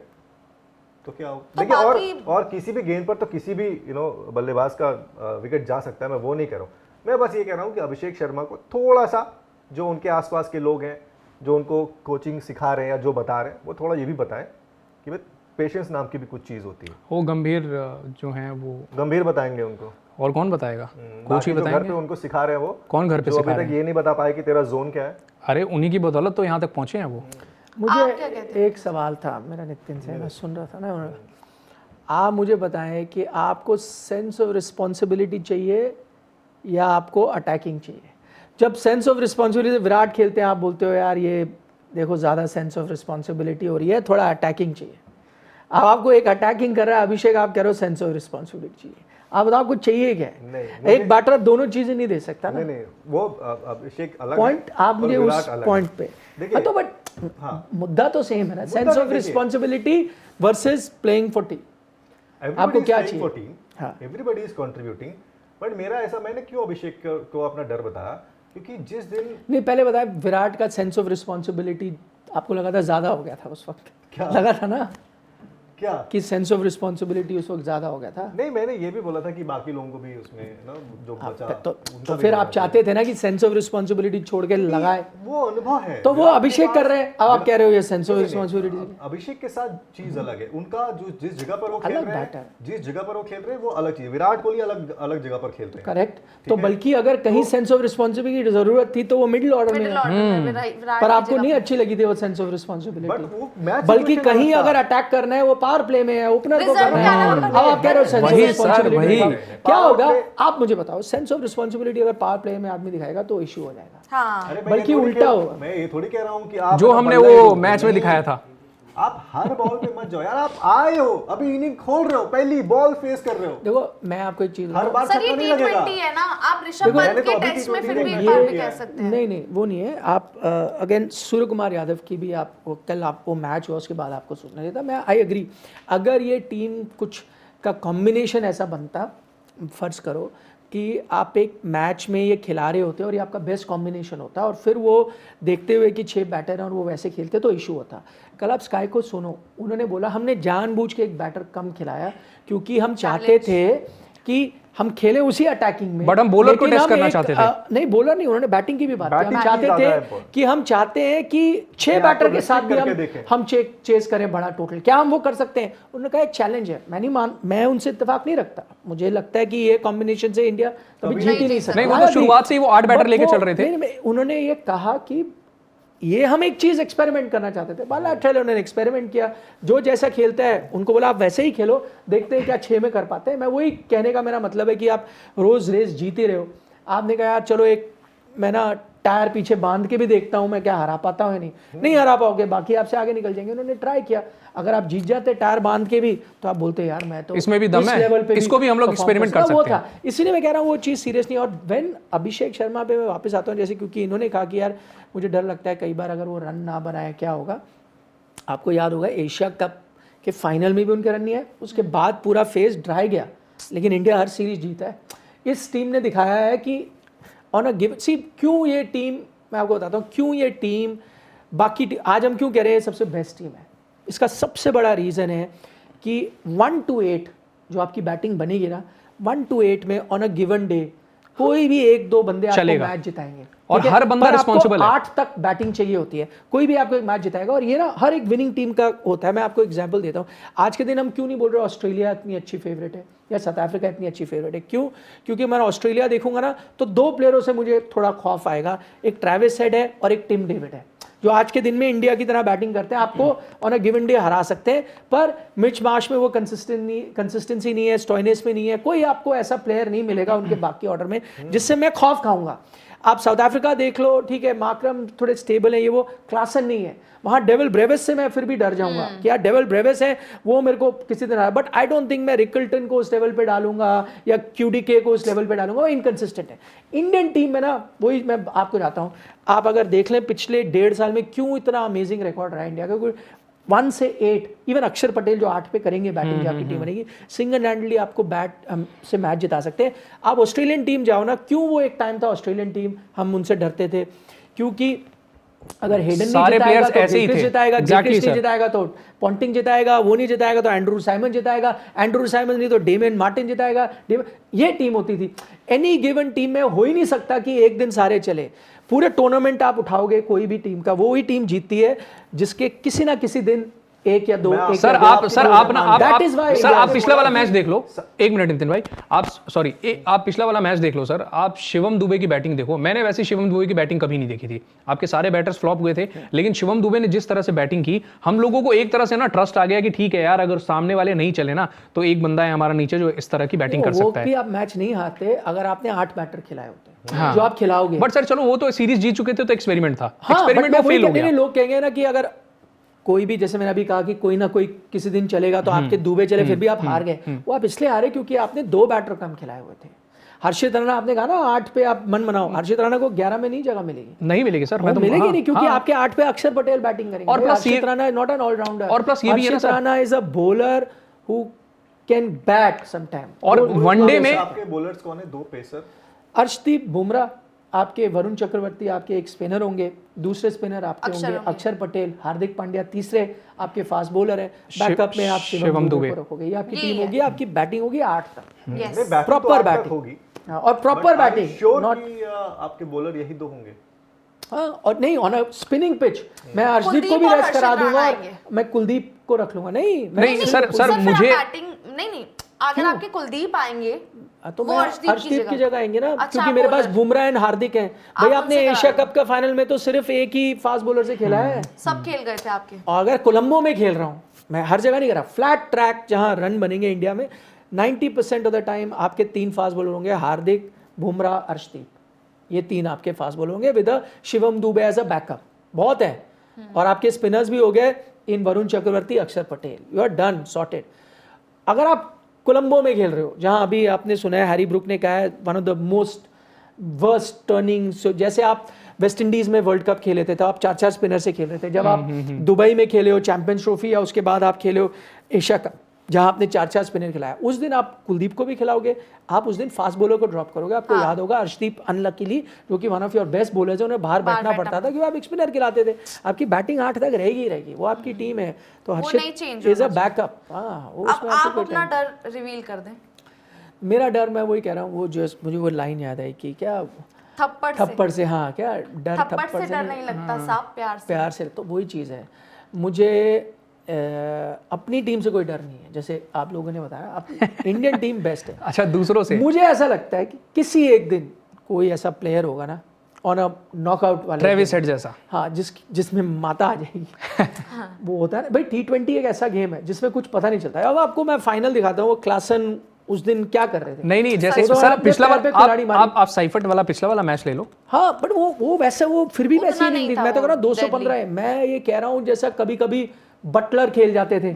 तो क्या हो तो देखिए बाकी- और किसी भी गेंद पर तो किसी भी बल्लेबाज का विकेट जा सकता है, मैं वो नहीं कह रहा हूँ। मैं बस ये कह रहा हूँ कि अभिषेक शर्मा को थोड़ा सा जो उनके आसपास के लोग हैं जो उनको कोचिंग सिखा रहे हैं या जो बता रहे हैं वो थोड़ा ये भी बताएं कि भाई पेशेंस नाम की भी कुछ चीज़ होती है। वो गंभीर जो हैं वो गंभीर बताएंगे उनको, और कौन बताएगा? कोच बाकी ही जो घर बताएंगे। पे उनको सिखा रहे हैं वो कौन घर पे जो सिखा अभी रहे तक ये नहीं बता पाए कि तेरा जोन क्या है। अरे उन्हीं की बदौलत तो यहाँ तक पहुँचे हैं वो। मुझे आप क्या कहते एक सवाल था मेरा नितिन से, मैं सुन रहा था ना, आप मुझे बताएं कि आपको सेंस ऑफ रिस्पॉन्सिबिलिटी चाहिए या आपको अटैकिंग चाहिए? जब सेंस ऑफ रिस्पॉन्सिबिलिटी विराट खेलते हैं आप बोलते हो यार ये देखो ज़्यादा सेंस ऑफ रिस्पॉन्सिबिलिटी हो रही है, थोड़ा अटैकिंग चाहिए। अब आपको एक अटैकिंग कर रहा है अभिषेक, आप कह रहे हो सेंस ऑफ रिस्पॉन्सिबिलिटी चाहिए। आप बताओ आपको चाहिए क्या है? नहीं, एक बैटर दोनों चीज़ें नहीं दे सकता ना। नहीं वो अभिषेक अलग पॉइंट है आप और मुझे विराट उस अलग पॉइंट है। पे देखिए, हाँ, तो बट मुद्दा तो सेम है ना, सेंस ऑफ देखिए। Responsibility versus playing for team. आपको क्या चाहिए? हाँ। एवरीबॉडी इज कंट्रीब्यूटिंग, बट मेरा ऐसा, मैंने क्यों अभिषेक को अपना डर बताया, क्योंकि जिस दिन नहीं पहले बताया विराट का सेंस ऑफ रिस्पॉन्सिबिलिटी आपको लगा था ज़्यादा हो गया था उस वक्त? क्या? लगा था ना क्या कि सेंस ऑफ रिस्पॉन्सिबिलिटी उस वक्त ज़्यादा हो गया था? नहीं, मैंने ये भी बोला था कि बाकी लोगों को भी उसमें ना जो बचा तो फिर आप चाहते थे ना कि सेंस ऑफ रिस्पॉन्सिबिलिटी छोड़ के लगाए, वो अनुभव है तो वो विराट के अभिषेक पास- कर रहे हैं। अब आप कह रहे हो ये सेंस ऑफ नहीं, रिस्पॉन्सिबिलिटी अभिषेक के साथ चीज अलग है, उनका जो जिस जगह पर वो खेल अलग रहे बैटर। हैं, जिस जगह पर वो खेल रहे हैं वो अलग चीज है। विराट कोहली अलग अलग जगह पर खेलते हैं। करेक्ट। तो बल्कि अगर कहीं सेंस ऑफ रिस्पॉन्सिबिलिटी की जरूरत थी तो वो मिडिल ऑर्डर में मिडिल है। ऑर्डर में विराट पर की आपको जगह नहीं पे। अच्छी लगी थी वो सेंस ऑफ बट रिस्पॉन्सिबिलिटी, वो मैच बल्कि सिचुएशन कहीं अलग था। अगर अटैक करना है वो पावर प्ले में है, ओपनर को Result करना क्या है। ना, अब आप कह रहे हो सेंस ऑफ वही सर, रिस्पॉन्सिबिलिटी वही। क्या Power होगा? play- आप मुझे बताओ, सेंस ऑफ रिस्पॉन्सिबिलिटी अगर पावर प्ले में आदमी दिखाएगा तो इशू हो जाएगा। हाँ अरे मैं बल्कि ये थोड़ी उल्टा कह- होगा। मैं ये थोड़ी कह रहा हूँ कि आप जो अपना हमने बल्ला ही वो रोक दो। मैच में नहीं, दिखाया था। आप हर बॉल पे मत जाओ यार, आप आए हो अभी इनिंग खोल रहे हो, पहली बॉल फेस कर रहे हो, देखो मैं आपको एक चीज हर बार सर ये छक्का नहीं लगेगा। T20 है ना, आप ऋषभ देखो, पंत मैंने तो के अभी टेस्ट में T20 फिर भी में एक बार भी किया कह है। सकते हैं। नहीं वो नहीं है। आप अगेन सूर्य कुमार यादव की भी आपको कल आपको मैच हुआ उसके बाद आपको सोचना चाहिए था। मैं आई एग्री, अगर ये टीम कुछ का कॉम्बिनेशन ऐसा बनता, फर्ज करो कि आप एक मैच में ये खिला रहे होते और ये आपका बेस्ट कॉम्बिनेशन होता और फिर वो देखते हुए कि 6 बैटर हैं और वो वैसे खेलते तो इशू होता। कल आप स्काई को सुनो, उन्होंने बोला हमने जानबूझ के एक बैटर कम खिलाया क्योंकि हम चाहते थे कि हम खेलें उसी अटैकिंग में, But हम bowler को लेकिन test हम करना एक, चाहते थे। नहीं बोलर नहीं, उन्होंने बैटिंग की भी बात की। Batting हम की चाहते ज्यादा है थे point। कि हम चाहते हैं कि 6 कि बैटर आपको के साथ भी restrict करके देखें। हम चेस करें बड़ा टोटल। क्या हम वो कर सकते हैं? उन्होंने कहा एक चैलेंज है। मैं उनसे इत्तेफाक नहीं रखता, मुझे लगता है कि ये कॉम्बिनेशन से इंडिया कभी जीत ही नहीं सकता। नहीं, वो तो शुरुआत से ही वो 8 बैटर लेके चल रहे थे। नहीं, उन्होंने ये कहा कि ये हम एक चीज एक्सपेरिमेंट करना चाहते थे। बाला अच्छा उन्होंने एक्सपेरिमेंट किया, जो जैसा खेलता है उनको बोला आप वैसे ही खेलो, देखते हैं क्या 6 में कर पाते हैं। मैं वही कहने का मेरा मतलब है कि आप रोज रेस जीते रहे हो। आपने कहा यार चलो एक मैं ना टायर पीछे बांध के भी देखता हूं मैं क्या हरा पाता हूं या नहीं हरा पाओगे, बाकी आपसे आगे निकल जाएंगे। उन्होंने ट्राई किया, अगर आप जीत जाते टायर बांध के भी तो आप बोलते यार मैं तो इसमें भी दम इस है, लेवल पे इसको भी हम लोग perform experiment कर सकते हैं। वो सकते हैं। था, इसीलिए मैं कह रहा हूँ वो चीज़ सीरियस नहीं। और व्हेन अभिषेक शर्मा पे मैं वापस आता हूँ, जैसे क्योंकि इन्होंने कहा कि यार मुझे डर लगता है कई बार अगर वो रन ना बनाए क्या होगा। आपको याद होगा एशिया कप के फाइनल में भी उनके रन नहीं आए, उसके बाद पूरा फेज ड्राई गया, लेकिन इंडिया हर सीरीज जीता है। इस टीम ने दिखाया है कि ऑन अ गिव सी क्यों ये टीम, मैं आपको बताता हूँ क्यों ये टीम बाकी आज हम क्यों कह रहे हैं सबसे बेस्ट टीम है। इसका सबसे बड़ा रीज़न है कि 1 to 8 जो आपकी बैटिंग बनेगी ना, 1 to 8 में ऑन अ गिवन डे कोई भी 1-2 बंदे आपको चलेगा। मैच जिताएंगे और ठीक है? हर बंदा पर आपको responsible है। 8 तक बैटिंग चाहिए होती है, कोई भी आपको एक मैच जिताएगा। और ये ना हर एक विनिंग टीम का होता है। मैं आपको एग्जांपल देता हूँ, आज के दिन हम क्यों नहीं बोल रहे ऑस्ट्रेलिया इतनी अच्छी फेवरेट है या साउथ अफ्रीका इतनी अच्छी फेवरेट है। क्यों? क्योंकि मैं ऑस्ट्रेलिया देखूंगा ना तो 2 प्लेयरों से मुझे थोड़ा खौफ आएगा, एक ट्रेविस हेड है और एक टिम डेविड है, जो आज के दिन में इंडिया की तरह बैटिंग करते हैं, आपको ऑन अ गिवन डे हरा सकते हैं। पर मिच मार्श में वो कंसिस्टेंसी नहीं है, स्टॉइनेस में नहीं है, कोई आपको ऐसा प्लेयर नहीं मिलेगा उनके बाकी ऑर्डर में जिससे मैं खौफ खाऊंगा। आप साउथ अफ्रीका देख लो, ठीक है मार्करम थोड़े स्टेबल है, ये वो क्लासन नहीं है। वहाँ डेविल ब्रेविस से मैं फिर भी डर जाऊंगा कि यार डेविल ब्रेविस है वो मेरे को किसी तरह, बट आई डोंट थिंक मैं रिकल्टन को उस लेवल पे डालूंगा या क्यूडीके को उस लेवल पे डालूंगा, वो इनकंसिस्टेंट है। इंडियन टीम में ना वही मैं आपको जाता हूँ, आप अगर देख लें पिछले 1.5 साल में क्यों इतना अमेजिंग रिकॉर्ड रहा इंडिया का, क्योंकि 1 से 8 इवन अक्षर पटेल जो 8 पे करेंगे बैटिंग, आपकी टीम बनेगी, सिंगल हैंडली आपको बैट से मैच जिता सकते हैं। आप ऑस्ट्रेलियन टीम जाओ ना, क्यों वो एक टाइम था ऑस्ट्रेलियन टीम हम उनसे डरते थे, क्योंकि अगर हेडन नहीं सारे जिताएगा players तो ऐसे ही गिलक्रिस्ट थे। जिताएगा, Exactly, गिलक्रिस्ट नहीं sir. जिताएगा तो पॉन्टिंग जिताएगा, वो नहीं जिताएगा तो एंड्रू साइमन जिताएगा, एंड्रू साइमन नहीं तो डेमियन मार्टिन जिताएगा। ये टीम होती थी। एनी गिवन टीम में हो ही नहीं सकता कि एक दिन सारे चले। पूरे टूर्नामेंट आप उठाओगे कोई भी टीम का, वो ही टीम जीतती है जिसके किसी ना किसी दिन एक या दो एक सर या दो आप That is why sir India आप is- पिछला वाला मैच देख लो। एक मिनट नितिन भाई, आप पिछला वाला मैच देख लो सर। आप शिवम दुबे की बैटिंग देखो। मैंने वैसे शिवम दुबे की बैटिंग कभी नहीं देखी थी। आपके सारे बैटर्स फ्लॉप हुए थे, लेकिन शिवम दुबे ने जिस तरह से बैटिंग की, हम लोगों को एक तरह से ना ट्रस्ट आ गया कि ठीक है यार, अगर सामने वाले नहीं चले ना तो एक बंदा है हमारा नीचे जो इस तरह की बैटिंग कर वो सकता भी है। आप मैच नहीं हारते अगर आपने 8 बैटर खिलाए होते जो आप खिलाओगे। बट सर चलो वो तो सीरीज जीत चुके थे तो एक्सपेरिमेंट था। हाँ, एक्सपेरिमेंट में फेल हो गया। लोग कहेंगे ना कि अगर कोई भी, जैसे मैंने अभी कहा कि कोई ना कोई किसी दिन चलेगा तो आपके दुबे चले फिर भी आप हार गए, वो आप इसलिए हारे क्योंकि आपने 2 बैटर कम खिलाए हुए थे। हर्षित राणा, आपने कहा ना 8 पे आप मन बनाओ, हर्षित राणा को 11 में नहीं जगह मिलेगी। नहीं मिलेगी सर, वो मिलेगी नहीं क्योंकि आपके 8 पे अक्षर पटेल बैटिंग करेंगे। और plus Harshit Rana is not an allrounder. और प्लस ये भी है ना Harshit Rana is a bowler who can bat sometime. और वनडे में आपके बॉलर्स कौन है? 2 पेसर, अर्शदीप बुमराह आपके, वरुण चक्रवर्ती आपके एक स्पिनर होंगे, दूसरे स्पिनर आपके होंगे अक्षर पटेल, हार्दिक पांड्या तीसरे आपके फास्ट बॉलर है, बैकअप में आप शिवम दुबे को रखोगे। ये आपकी टीम होगी, आपकी बैटिंग होगी 8 तक, प्रॉपर बैटिंग होगी और प्रॉपर बैटिंग। श्योर कि आपके बॉलर यही 2 होंगे। हाँ, और नहीं ऑन अ स्पिनिंग पिच मैं अर्शदीप को भी रेस्ट करा दूंगा और मैं कुलदीप को रख लूंगा। नहीं सर मुझे नहीं अगर आपके कुलदीप आएंगे तो मैं अर्शदीप की जगह आएंगे ना, क्योंकि मेरे पास बुमराह एंड हार्दिक हैं। भाई आपने एशिया कप का फाइनल में तो सिर्फ एक ही फास्ट बॉलर से खेला है, सब खेल गए थे आपके। और अगर कोलंबो में खेल रहा हूँ, मैं हर जगह नहीं कर रहा, फ्लैट ट्रैक जहां रन बनेंगे इंडिया में 90% ऑफ द टाइम आपके 3 फास्ट बॉलर होंगे, हार्दिक, बुमराह, अर्शदीप। ये 3 आपके फास्ट बॉलर होंगे with Shivam Dube as a backup. बहुत है। और आपके स्पिनर्स भी हो गए इन Varun Chakravarthy, Axar Patel. You are done, sorted. अगर आप कोलंबो में खेल रहे हो, जहां अभी आपने सुना है हैरी ब्रुक ने कहा है one of the most worst turning, जैसे आप वेस्ट इंडीज में वर्ल्ड कप खेले थे तो आप 4-4 स्पिनर से खेल रहे थे। जब आप दुबई में खेले हो चैंपियंस ट्रॉफी, या उसके बाद आप खेले हो एशिया कप जहां आपने 4-4 स्पिनर खिलाया, उस दिन आप कुलदीप को भी खिलाओगे, आप उस दिन फास्ट बॉलर को ड्रॉप करोगे। आपको याद होगा अर्शदीप अनलकीली, जो कि one of your best bowlers है, उन्हें बाहर बैठना पड़ता था क्योंकि आप एक स्पिनर खिलाते थे। आपकी बैटिंग 8 तक रहेगी रहेगी, वो आपकी टीम है। तो हर्षित इज अ बैकअप। अब आप अपना डर रिवील कर दें। मेरा डर, मैं वही कह रहा हूँ, वो जो मुझे वो लाइन याद आई कि क्या थप्पड़ से, हाँ क्या डर, थप्पड़ से डर नहीं लगता साहब, प्यार से। तो वही चीज़ है, मुझे अपनी टीम से कोई डर नहीं है। जैसे आप लोगों ने बताया इंडियन टीम बेस्ट है। अच्छा, दूसरों से मुझे ऐसा लगता है कि किसी एक दिन कोई ऐसा प्लेयर होगा ना ऑन अ नॉकआउट वाले, ट्रेविस हेड जैसा, हाँ, जिसमें माता आ जाएगी। वो होता है ना भाई, T20 एक ऐसा गेम है जिसमें कुछ पता नहीं चलता है। अब आपको मैं फाइनल दिखाता हूँ, वो क्लासन उस दिन क्या कर रहे थे। नहीं जैसे सर पिछला वाला आप साइफर्ट वाला पिछला वाला मैच ले लो। हाँ, बट वो वैसे वो फिर भी वैसे ही नहीं, मैं तो कह रहा हूँ 215 है। मैं ये कह रहा हूँ जैसा कभी कभी बटलर खेल जाते थे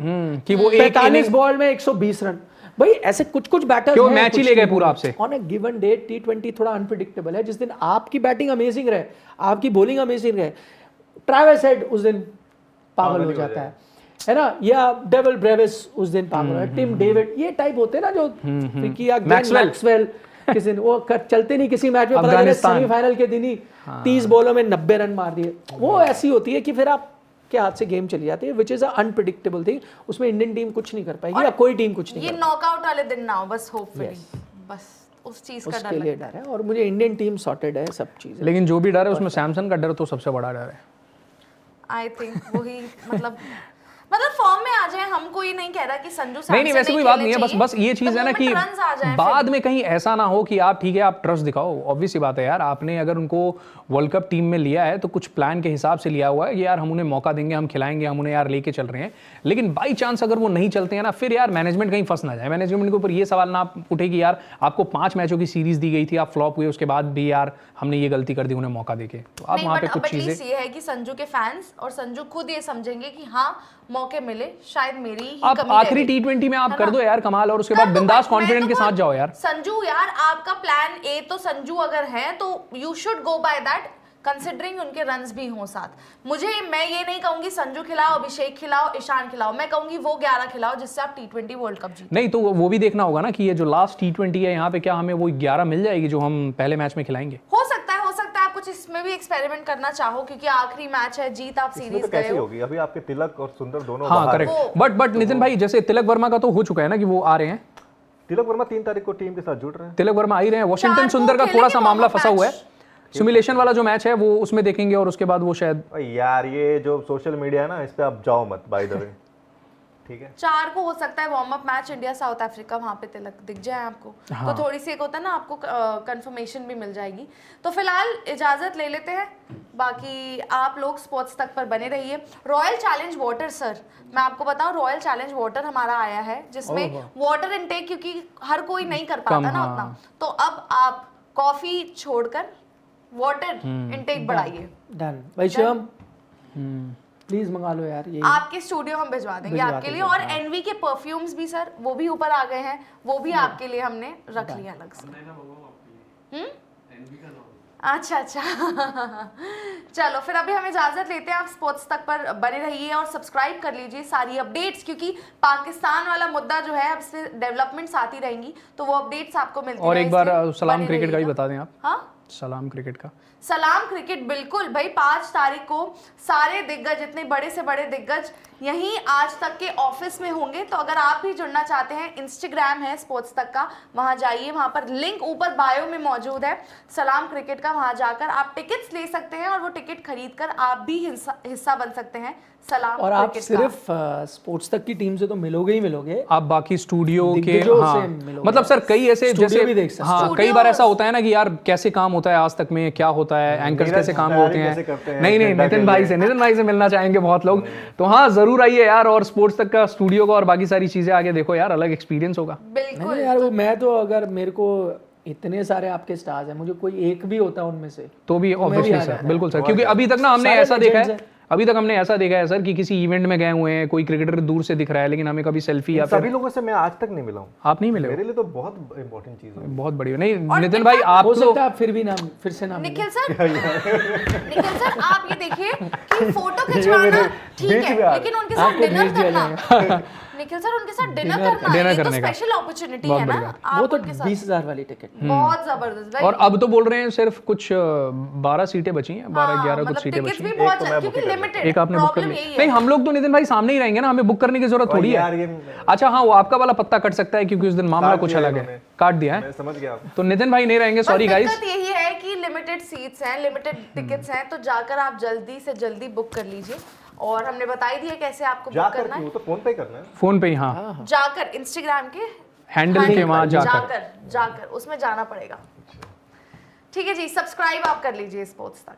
कि वो 45 बॉल में 120 रन। भाई ऐसे कुछ बैटर्स क्यों मैच ही ले गए पूरा आपसे। On a given day T20 थोड़ा अनप्रेडिक्टेबल है। जिस दिन आपकी बैटिंग अमेजिंग रहे, आपकी बॉलिंग अमेजिंग रहे, ट्रेविस हेड उस दिन पागल हो जाता है ना, या डेविल ब्रेविस उस दिन पागल है, टिम डेविड, ये टाइप होते हैं ना जो मैक्सवेल किसी दिन वो चलते नहीं किसी मैच में, पता चला सेमीफाइनल के दिन ही 30 बॉलों में 90 रन मार दिए। वो ऐसी होती है कि फिर आप के हाथ से गेम चली जाती है, which is a unpredictable thing. उसमें इंडियन टीम कुछ नहीं कर पाएगी या कोई टीम कुछ नहीं। ये नॉकआउट वाले दिन ना हो बस, होपफुली बस उस चीज का उसके लिए डर है। और मुझे इंडियन टीम सॉर्टेड है सब चीजें। लेकिन जो भी डर है उसमें सैमसन का डर तो सबसे बड़ा डर है। आई थिंक वही मतलब फॉर्म में आ जाए। हम कोई नहीं कह रहा कि संजू नहीं वैसे कोई बात नहीं है, बस ये चीज है ना कि बाद में कहीं ऐसा ना हो कि आप ठीक है आप ट्रस्ट दिखाओ। ऑब्वियस सी बात है यार, आपने अगर उनको वर्ल्ड कप टीम में लिया है तो कुछ प्लान के हिसाब से लिया हुआ है कि यार हम उन्हें मौका देंगे, हम खिलाएंगे, हम उन्हें यार लेके चल रहे हैं। लेकिन बाई चांस अगर वो नहीं चलते हैं ना, फिर यार मैनेजमेंट कहीं फंस ना जाए। मैनेजमेंट के ऊपर ये सवाल ना उठे कि यार आपको 5 मैचों की सीरीज दी गई थी, आप फ्लॉप हुए, उसके बाद भी यार हमने ये गलती कर दी उन्हें मौका देके। तो आप वहाँ पे कुछ चीजें ये है कि संजू के फैंस और संजू खुद ये समझेंगे कि हाँ मौके मिले, शायद मेरी ही आप कमी आखिरी T20 में आप कर दो यार कमाल, और उसके बाद बिंदास कॉन्फिडेंट के साथ जाओ यार। संजू यार आपका प्लान ए तो संजू अगर है तो you should go by that, considering उनके रन्स भी हों साथ। मैं ये नहीं कहूंगी संजू खिलाओ, अभिषेक खिलाओ, ईशान खिलाओ, मैं कहूंगी वो 11 खिलाओ जिससे आप T20 वर्ल्ड कप जीते। नहीं तो वो भी देखना होगा ना कि ये जो लास्ट T20 है यहाँ पे क्या हमें वो 11 मिल जाएगी जो हम पहले मैच में खिलाएंगे। हो सकता है आप कुछ इस इसमें भी एक्सपेरिमेंट करना चाहो, क्योंकि आखिरी मैच है, जीत आप इसमें सीरीज तो गए कैसे हो। होगी? अभी आपके तिलक और सुंदर दोनों हाँ बाहर हैं। करेक्ट, बट नितिन भाई जैसे तिलक वर्मा का तो हो चुका है ना कि वो आ रहे हैं, तिलक वर्मा 3 तारीख को टीम के साथ जुड़ रहे हैं। तिलक वर्मा आ ही रहे हैं। वॉशिंगटन 4 को सुंदर का थोड़ा सा खेलेंगे मामला warm-up फंसा हुआ है, match। सिमुलेशन वाला जो मैच है वो उसमें देखेंगे और उसके बाद वो शायद ओए यार ये जो सोशल मीडिया है ना, इस पे आप जाओ मत, बाय द वे, ठीक है? 4 को हो सकता है warm up match India south Africa, वहां पे तिलक दिख जाए आपको। तो थोड़ी सी एक होता है ना, आपको कंफर्मेशन भी मिल जाएगी। तो फिलहाल इजाजत ले लेते हैं, बाकी आप लोग स्पोर्ट्स तक पर बने रहिए। रॉयल चैलेंज वाटर सर, मैं आपको बताऊं, रॉयल चैलेंज वाटर हमारा आया है, जिसमें वाटर इनटेक, क्योंकि हर कोई नहीं कर पाता ना उतना, तो अब आप कॉफी छोड़कर वाटर इनटेक बढ़ाइए। डन भाई शिवम, प्लीज मंगा लो यार ये। आपके स्टूडियो हम भिजवा देंगे आपके लिए। और एनवी के परफ्यूम्स भी सर, वो भी ऊपर आ गए हैं, वो भी आपके लिए हमने रख लिया अलग से। अच्छा चलो फिर अभी हम इजाजत लेते हैं। आप स्पोर्ट्स तक पर बने रहिए और सब्सक्राइब कर लीजिए सारी अपडेट्स, क्योंकि पाकिस्तान वाला मुद्दा जो है, अब से डेवलपमेंट्स आती रहेंगी, तो वो अपडेट्स आपको मिलती और एक बार रहेंगी, सलाम बने क्रिकेट का भी रहिएगा। बता दें आप। हाँ, सलाम क्रिकेट का सलाम क्रिकेट बिल्कुल भाई, 5 तारीख को सारे दिग्गज, जितने बड़े से बड़े दिग्गज यहीं आज तक के ऑफिस में होंगे। तो अगर आप भी जुड़ना चाहते हैं, इंस्टाग्राम है स्पोर्ट्स तक का, वहां जाइए, वहां पर लिंक ऊपर बायो में मौजूद है सलाम क्रिकेट का, वहां जाकर आप टिकट्स ले सकते हैं और वो टिकट खरीद कर आप भी हिस्सा बन सकते हैं सलाम और आप क्रिकेट का। सिर्फ स्पोर्ट्स तक की टीम से तो मिलोगे ही मिलोगे, आप बाकी स्टूडियो के, दिग्गजों हाँ से मिलोगे। मतलब सर कई ऐसे स्टूडियो जैसे भी देख सकते हाँ स्टूडियो कई बार ऐसा होता है ना कि यार कैसे काम होता है आज तक में, क्या होता है, एंकर्स नीरज कैसे काम तैयारी होते कैसे करते हैं। हैं नहीं घंटा नितिन के भाई लिए। से, नितिन भाई से मिलना चाहेंगे बहुत लोग, तो हाँ जरूर आइए यार। और स्पोर्ट्स तक का स्टूडियो का और बाकी सारी चीजें आगे देखो यार, अलग एक्सपीरियंस होगा। बिल्कुल नहीं यार, वो मैं तो, अगर मेरे को इतने सारे आपके स्टार्स हैं, मुझे कोई एक भी होता उनमें से तो भी भी ऑब्वियसली आ सर, जाता बिल्कुल सर, क्योंकि अभी तक ना हमने सारे ऐसा देखा legends है, हैं। अभी तक हमने ऐसा देखा है सर कि किसी इवेंट में गए हुए हैं, कोई क्रिकेटर दूर से दिख रहा है, लेकिन हमें कभी सेल्फी या सभी फिर लोगों से मैं आज तक नहीं मिला हूँ। आप नहीं मिले हो। मेरे लिए तो बहुत इंपॉर्टेंट चीज है। बहुत बढ़िया। नहीं नितिन भाई आप हो तो सकता है आप फिर भी ना, फिर से ना मिले। निखिल सर आप ये देखिए कि फोटो खिंचवाना ठीक बीच है, में आ लेकिन उनके साथ आपको डिनर भेज दिया करना, निखिल सर उनके साथ डिनर करना, डिनर ये तो करने का। स्पेशल अपॉर्चुनिटी बहुत है ना, बढ़िया। आप वो तो उनके साथ 20,000 वाली टिकट। बहुत जबरदस्त भाई। और अब तो बोल रहे हैं सिर्फ कुछ 12 सीटें बची हैं, 12-11 कुछ मतलब सीटें टिकट्स बची भी हैं। बहुत तो मैं क्योंकि book कर लिमिटेड, एक आपने बुक कर प्रॉब्लम ली। यही है। नहीं हम लोग तो नितिन भाई सामने ही रहेंगे ना, हमें बुक करने की जरूरत थोड़ी यार है। ये अच्छा हाँ, वो आपका वाला पत्ता कट सकता है क्योंकि उस दिन मामला काट कुछ दिया अलग है, इन्होंने। काट दिया है। मैं समझ गया। तो नितिन भाई नहीं रहेंगे, बस सॉरी गाइस। दिक्कत यही है कि लिमिटेड सीट्स हैं, लिमिटेड टिकट्स हैं, तो जाकर आप जल्दी से जल्दी बुक कर लीजिए। और हमने बता ही दिया कैसे आपको बुक जाकर करना क्यों, है। तो फोन पे ही करना है। फोन पे ही, हाँ जाकर इंस्टाग्राम के हैंडल के वहां जाकर जाकर उसमें जाना पड़ेगा। ठीक है जी, सब्सक्राइब आप कर लीजिए स्पोर्ट्स तक।